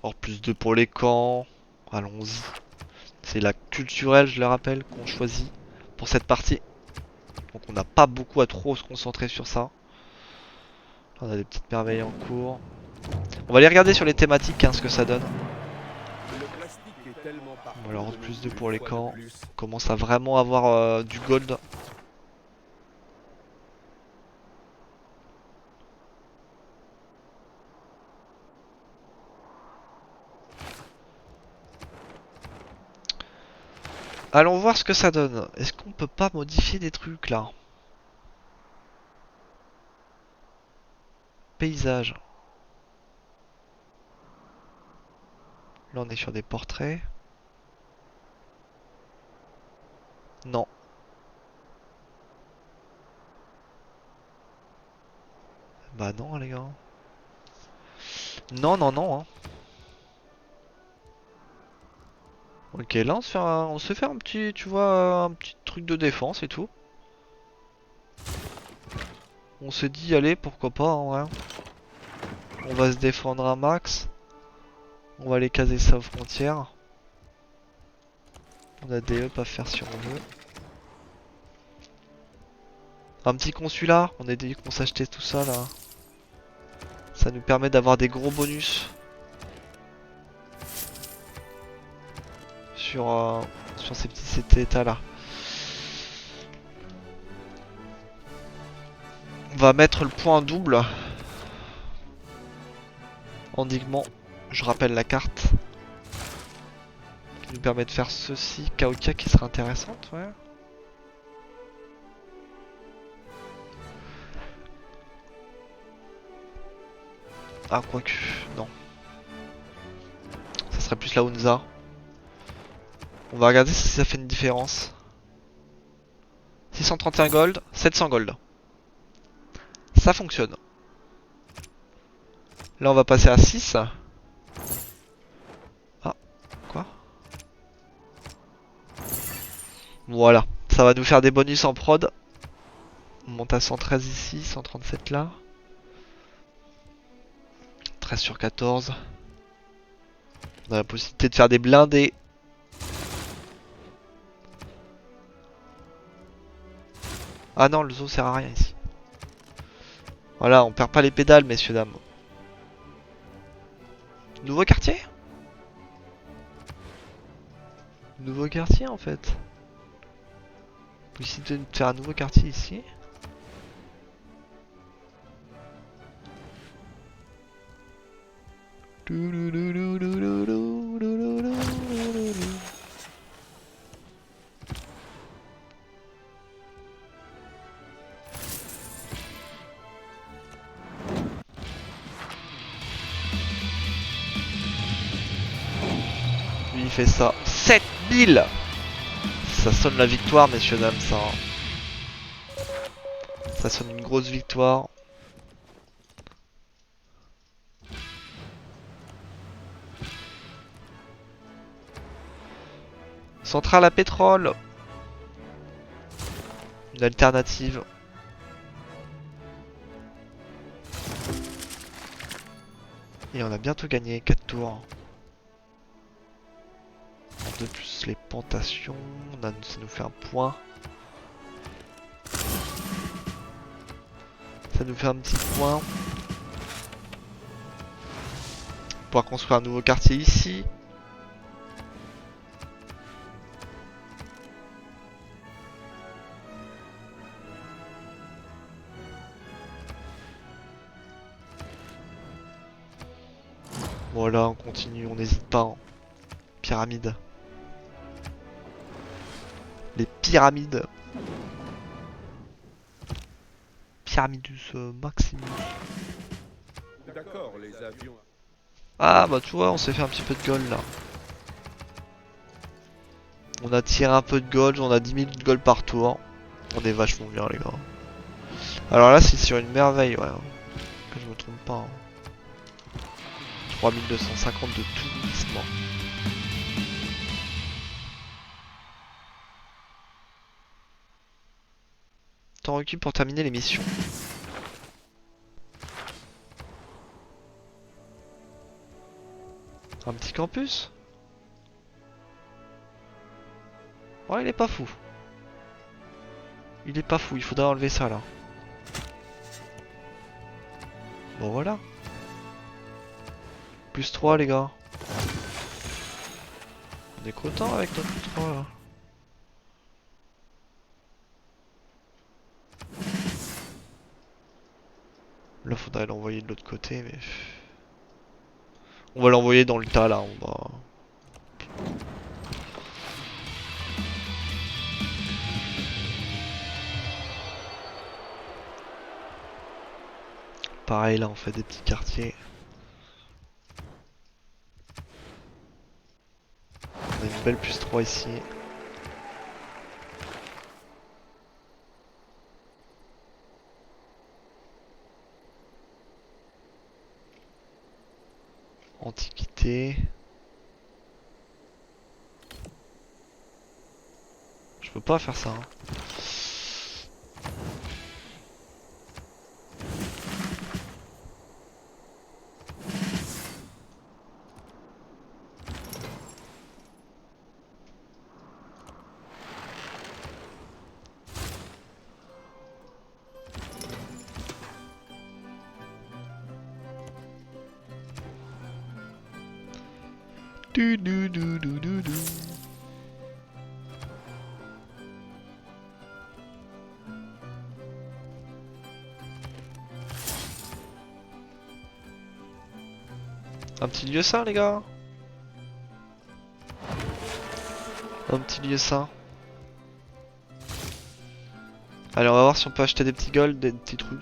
Or plus 2 pour les camps. Allons-y. C'est la culturelle, je le rappelle, qu'on choisit pour cette partie. Donc on n'a pas beaucoup à trop se concentrer sur ça. Là, on a des petites merveilles en cours. On va aller regarder sur les thématiques hein, ce que ça donne. Alors plus 2 pour les camps. On commence à vraiment avoir du gold. Allons voir ce que ça donne. Est-ce qu'on peut pas modifier des trucs là? Paysage. Là on est sur des portraits. Non. Bah non les gars. Non non non hein. Ok là on se fait un petit, tu vois, un petit truc de défense et tout. On s'est dit allez pourquoi pas en vrai. On va se défendre un max. On va aller caser ça aux frontières. On a des up à faire si on veut. Un petit consulat, on a dit qu'on s'achetait tout ça là. Ça nous permet d'avoir des gros bonus. Sur ces petits états là. On va mettre le point double. Endiguement, je rappelle la carte. Qui nous permet de faire ceci. Kaokia qui sera intéressante, ouais. Ah, quoique, non. Ça serait plus la Hunza. On va regarder si ça fait une différence. 631 gold, 700 gold. Ça fonctionne. Là on va passer à 6. Ah, quoi? Voilà, Ça va nous faire des bonus en prod. On monte à 113 ici, 137 là. 13 sur 14. On a la possibilité de faire des blindés. Ah non, le zoo sert à rien ici. Voilà, on perd pas les pédales, messieurs, dames. Nouveau quartier? Nouveau quartier en fait. Possibilité de faire un nouveau quartier ici. Lui il fait ça. 7000. Ça sonne la victoire, messieurs dames, ça. Ça sonne une grosse victoire. Centrale à pétrole. Une alternative. Et on a bientôt gagné 4 tours. De plus les plantations, ça nous fait un point. Ça nous fait un petit point. On pourra construire un nouveau quartier ici. Voilà, on continue, on n'hésite pas. Hein. Pyramide. Les pyramides. Pyramidus Maximus. D'accord, les avions. Ah bah tu vois, on s'est fait un petit peu de gold là. On a tiré un peu de gold, on a 10 000 de gold par tour. On est vachement bien les gars. Alors là c'est sur une merveille, ouais. Que je me trompe pas. Hein. 3250 de tout glissement. Temps requis pour terminer les missions. Un petit campus? Oh il est pas fou. Il est pas fou, il faudra enlever ça là. Bon voilà. Plus 3 les gars. On est content avec notre plus 3 là. Là faudrait l'envoyer de l'autre côté mais... On va l'envoyer dans le tas là, on va... Pareil là on fait des petits quartiers. On a une belle plus 3 ici. Antiquité. Je peux pas faire ça. Hein. Du du du du du du. Un petit lieu sain les gars. Un petit lieu sain. Allez on va voir si on peut acheter des petits golds, des petits trucs.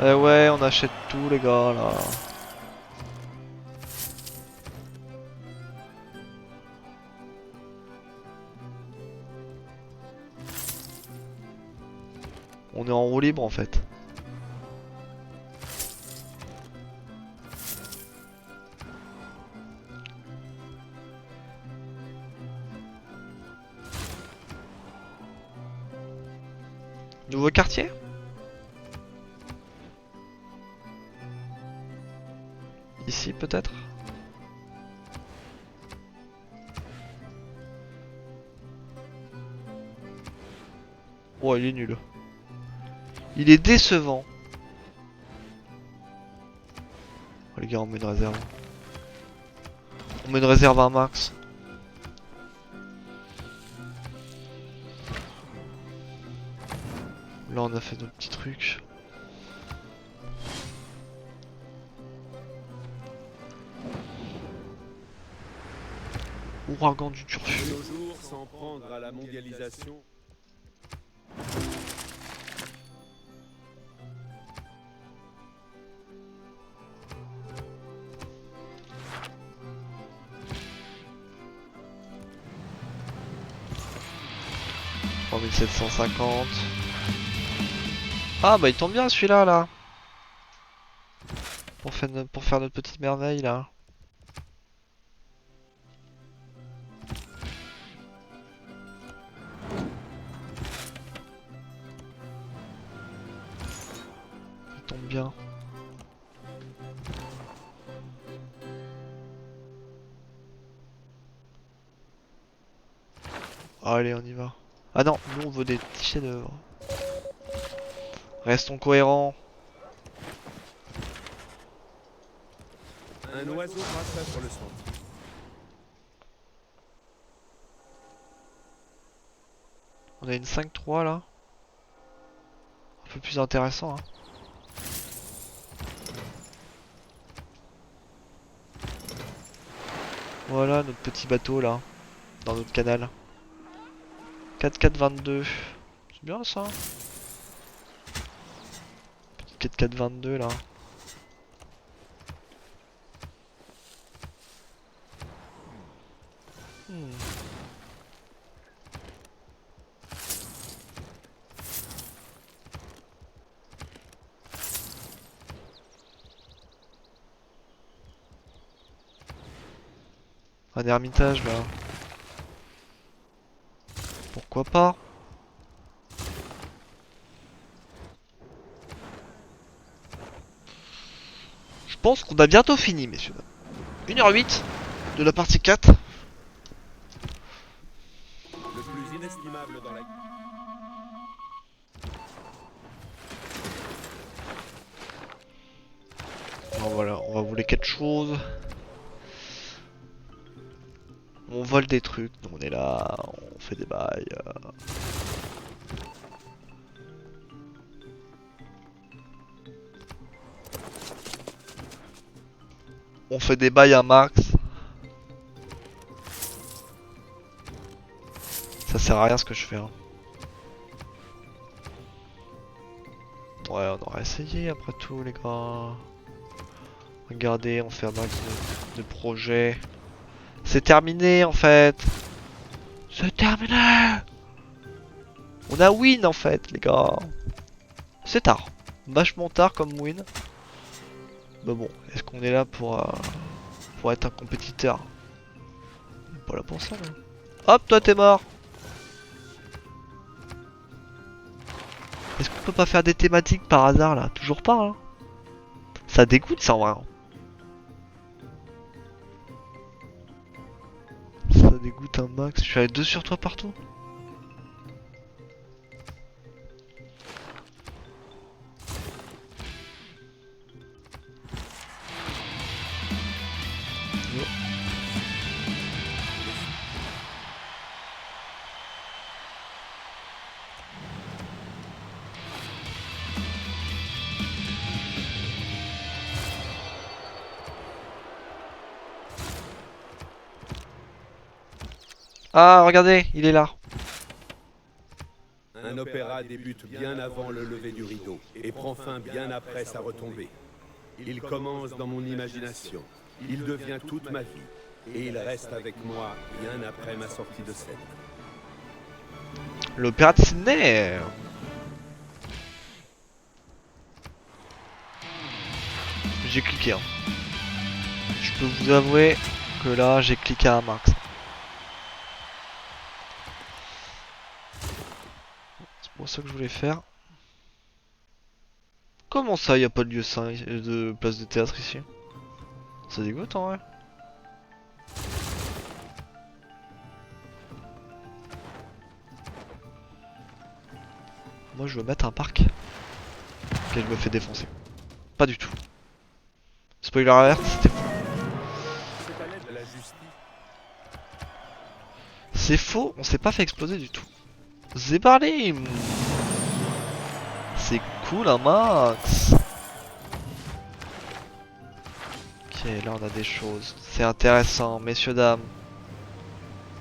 Eh ouais, on achète tout les gars là. On est en roue libre en fait. Nouveau quartier? Ici peut-être? Oh, il est nul. Il est décevant. Oh, les gars, on met une réserve. On met une réserve à un max. Là, on a fait nos petits trucs. Ouragan du turfu. De nos jours, s'en prendre à la mondialisation. Oh, 1750. Ah bah il tombe bien celui-là là. Pour faire notre petite merveille là. Il tombe bien. Allez, on y va. Ah non, nous on veut des petits chefs-d'œuvre. Restons cohérents. Un oiseau passa sur le sentier. On a une 5-3 là. Un peu plus intéressant. Hein. Voilà notre petit bateau là. Dans notre canal. 4-4-22. C'est bien ça. Petit 4-4-22 là. Un ermitage là. Pourquoi pas? Je pense qu'on a bientôt fini, messieurs. 1h08 de la partie 4. Le plus inestimable dans la... Bon, voilà, on va voler quelque chose. On vole des trucs, nous on est là, on fait des bails. On fait des bails à max. Ça sert à rien ce que je fais. Hein. Ouais, on aurait essayé après tout, les gars. Regardez, on fait un max de projets. C'est terminé en fait. C'est terminé. On a win en fait, les gars. C'est tard. Vachement tard comme win. Bah bon, est-ce qu'on est là pour être un compétiteur? On est pas là pour ça, là. Hop, toi t'es mort. Est-ce qu'on peut pas faire des thématiques par hasard là? Toujours pas, hein. Ça dégoûte ça en vrai. Ça dégoûte un max. Je suis à 2 sur toi partout. Ah, regardez, il est là. Un opéra débute bien avant le lever du rideau et prend fin bien après sa retombée. Il commence dans mon imagination. Il devient toute ma vie. Et il reste avec moi bien après ma sortie de scène. L'opéra de Sydney. J'ai cliqué. Hein. Je peux vous avouer que là, j'ai cliqué à un max. C'est pour ça que je voulais faire. Comment ça, y a pas de lieu sain, de place de théâtre ici? C'est dégoûtant, ouais. Moi, je veux mettre un parc. Et je me fais défoncer. Pas du tout. Spoiler alert, c'était faux. C'est à l'aide de la justice. C'est faux, on s'est pas fait exploser du tout. Zebarlim. C'est cool un max. Ok, là on a des choses. C'est intéressant, messieurs, dames.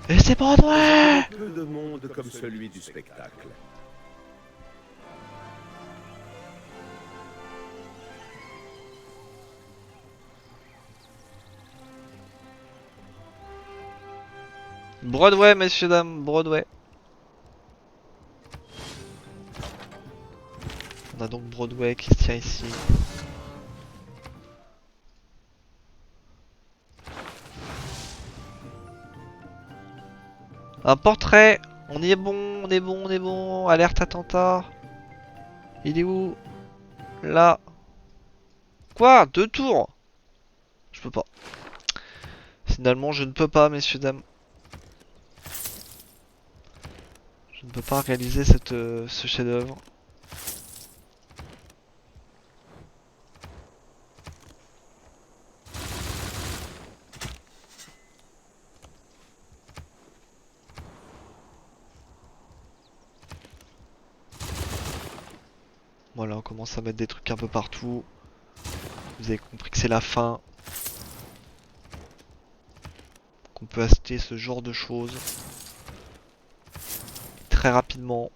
Et c'est Broadway. Peu de monde comme celui du spectacle. Broadway, messieurs, dames, Broadway. On a donc Broadway qui se tient ici. Un portrait. On y est bon, on est bon, on est bon. Alerte attentat. Il est où? Là. Quoi? 2 tours? Je peux pas. Finalement, je ne peux pas, messieurs, dames. Je ne peux pas réaliser ce chef-d'œuvre. Voilà, on commence à mettre des trucs un peu partout. Vous avez compris que c'est la fin. Qu'on peut acheter ce genre de choses. Très rapidement.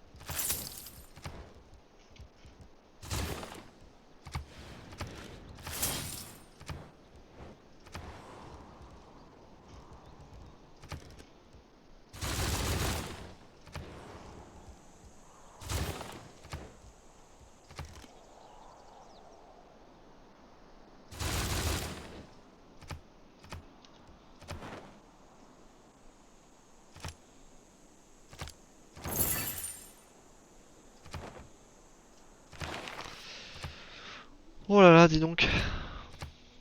Oh là là, dis donc.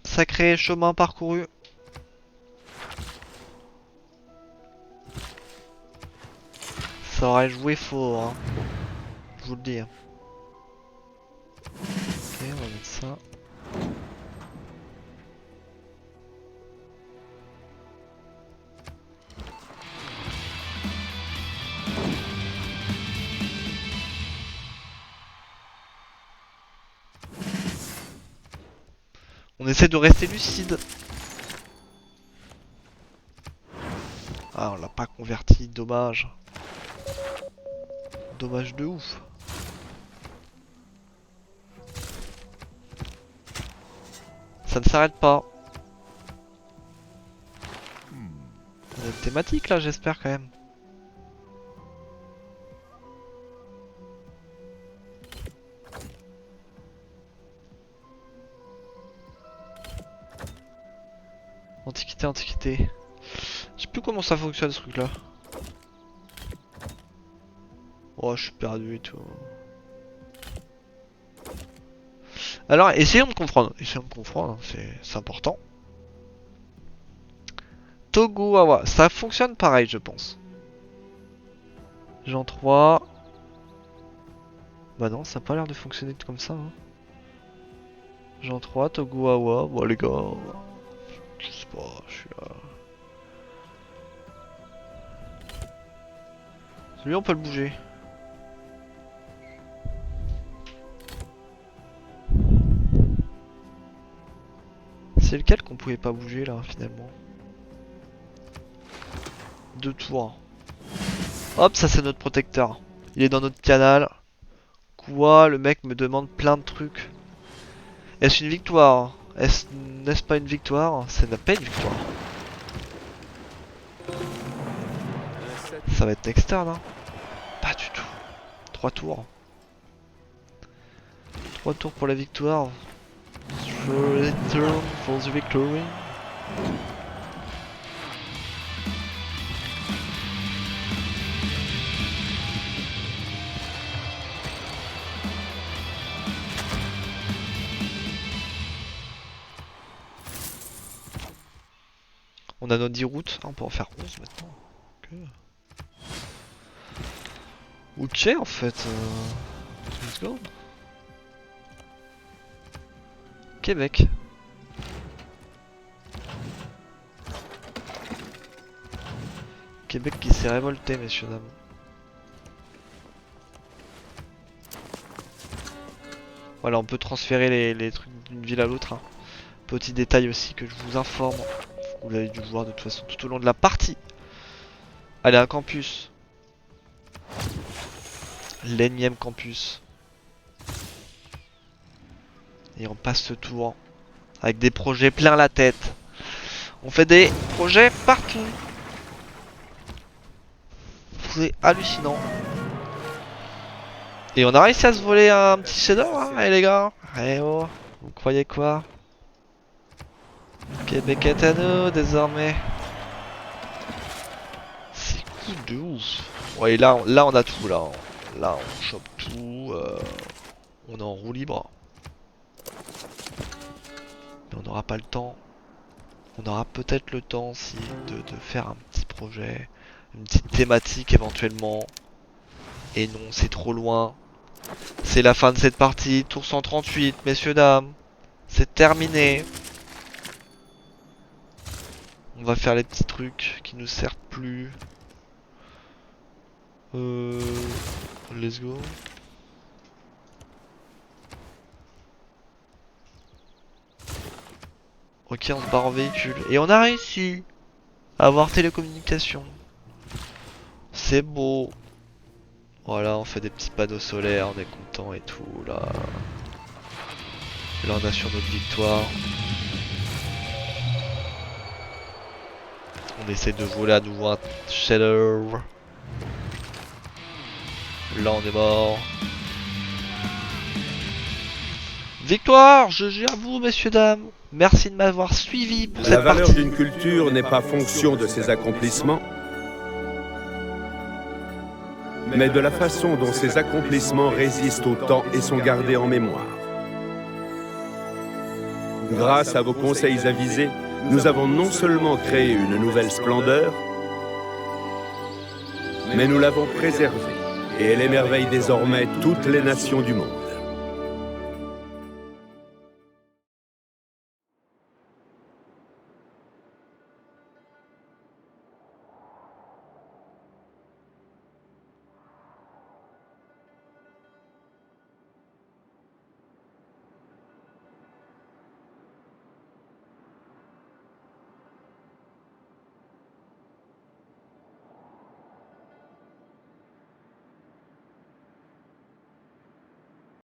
Sacré chemin parcouru. Ça aurait joué fort, hein. Je vous le dis. Ok, on va mettre ça. On essaie de rester lucide. Ah, on l'a pas converti, dommage. Dommage de ouf. Ça ne s'arrête pas. On a une thématique là, j'espère quand même. Antiquité, antiquité. Je sais plus comment ça fonctionne ce truc là. Oh, je suis perdu et tout. Alors, essayons de comprendre. Essayons de comprendre, hein, c'est important. Tokugawa, ça fonctionne pareil, je pense. Jean 3. Bah non, ça a pas l'air de fonctionner comme ça. Hein. Jean 3, Tokugawa. Bon, les gars. Je sais pas, je suis là. Celui on peut le bouger. C'est lequel qu'on pouvait pas bouger là finalement? 2 tours. Hop, ça c'est notre protecteur. Il est dans notre canal. Quoi? Le mec me demande plein de trucs. Est-ce une victoire? N'est-ce pas une victoire? Ça n'a pas une victoire. Ça va être next turn, hein? Pas du tout. 3 tours. 3 tours pour la victoire. for return for the victory. On a nos 10 routes, on peut en faire 11 maintenant. Okay. Uche en fait. Let's go. Québec. Québec qui s'est révolté, messieurs dames. Voilà, on peut transférer les trucs d'une ville à l'autre. Hein. Petit détail aussi que je vous informe. Vous l'avez dû voir de toute façon tout au long de la partie. Allez, un campus. L'énième campus. Et on passe ce tour avec des projets plein la tête. On fait des projets partout. C'est hallucinant. Et on a réussi à se voler un petit shader, hein, les gars. Eh oh, vous croyez quoi? Québec est à nous désormais. C'est cool de ouf. Ouais, là on a tout là. Là on chope tout. On est en roue libre. Mais on n'aura pas le temps. On aura peut-être le temps aussi de faire un petit projet. Une petite thématique éventuellement. Et non, c'est trop loin. C'est la fin de cette partie. Tour 138, messieurs, dames. C'est terminé. On va faire les petits trucs qui nous servent plus. Let's go. Ok, on se barre en véhicule. Et on a réussi à avoir télécommunication. C'est beau. Voilà, on fait des petits panneaux solaires, on est content et tout là. Et là on assure notre victoire. On essaie de voler à nouveau un shader. Là on est mort. Victoire, je jure à vous messieurs dames. Merci de m'avoir suivi pour cette partie. La valeur d'une culture n'est pas fonction de ses accomplissements, mais de la façon dont ces accomplissements résistent au temps et sont gardés en mémoire. Grâce à vos conseils avisés, nous avons non seulement créé une nouvelle splendeur, mais nous l'avons préservée, et elle émerveille désormais toutes les nations du monde.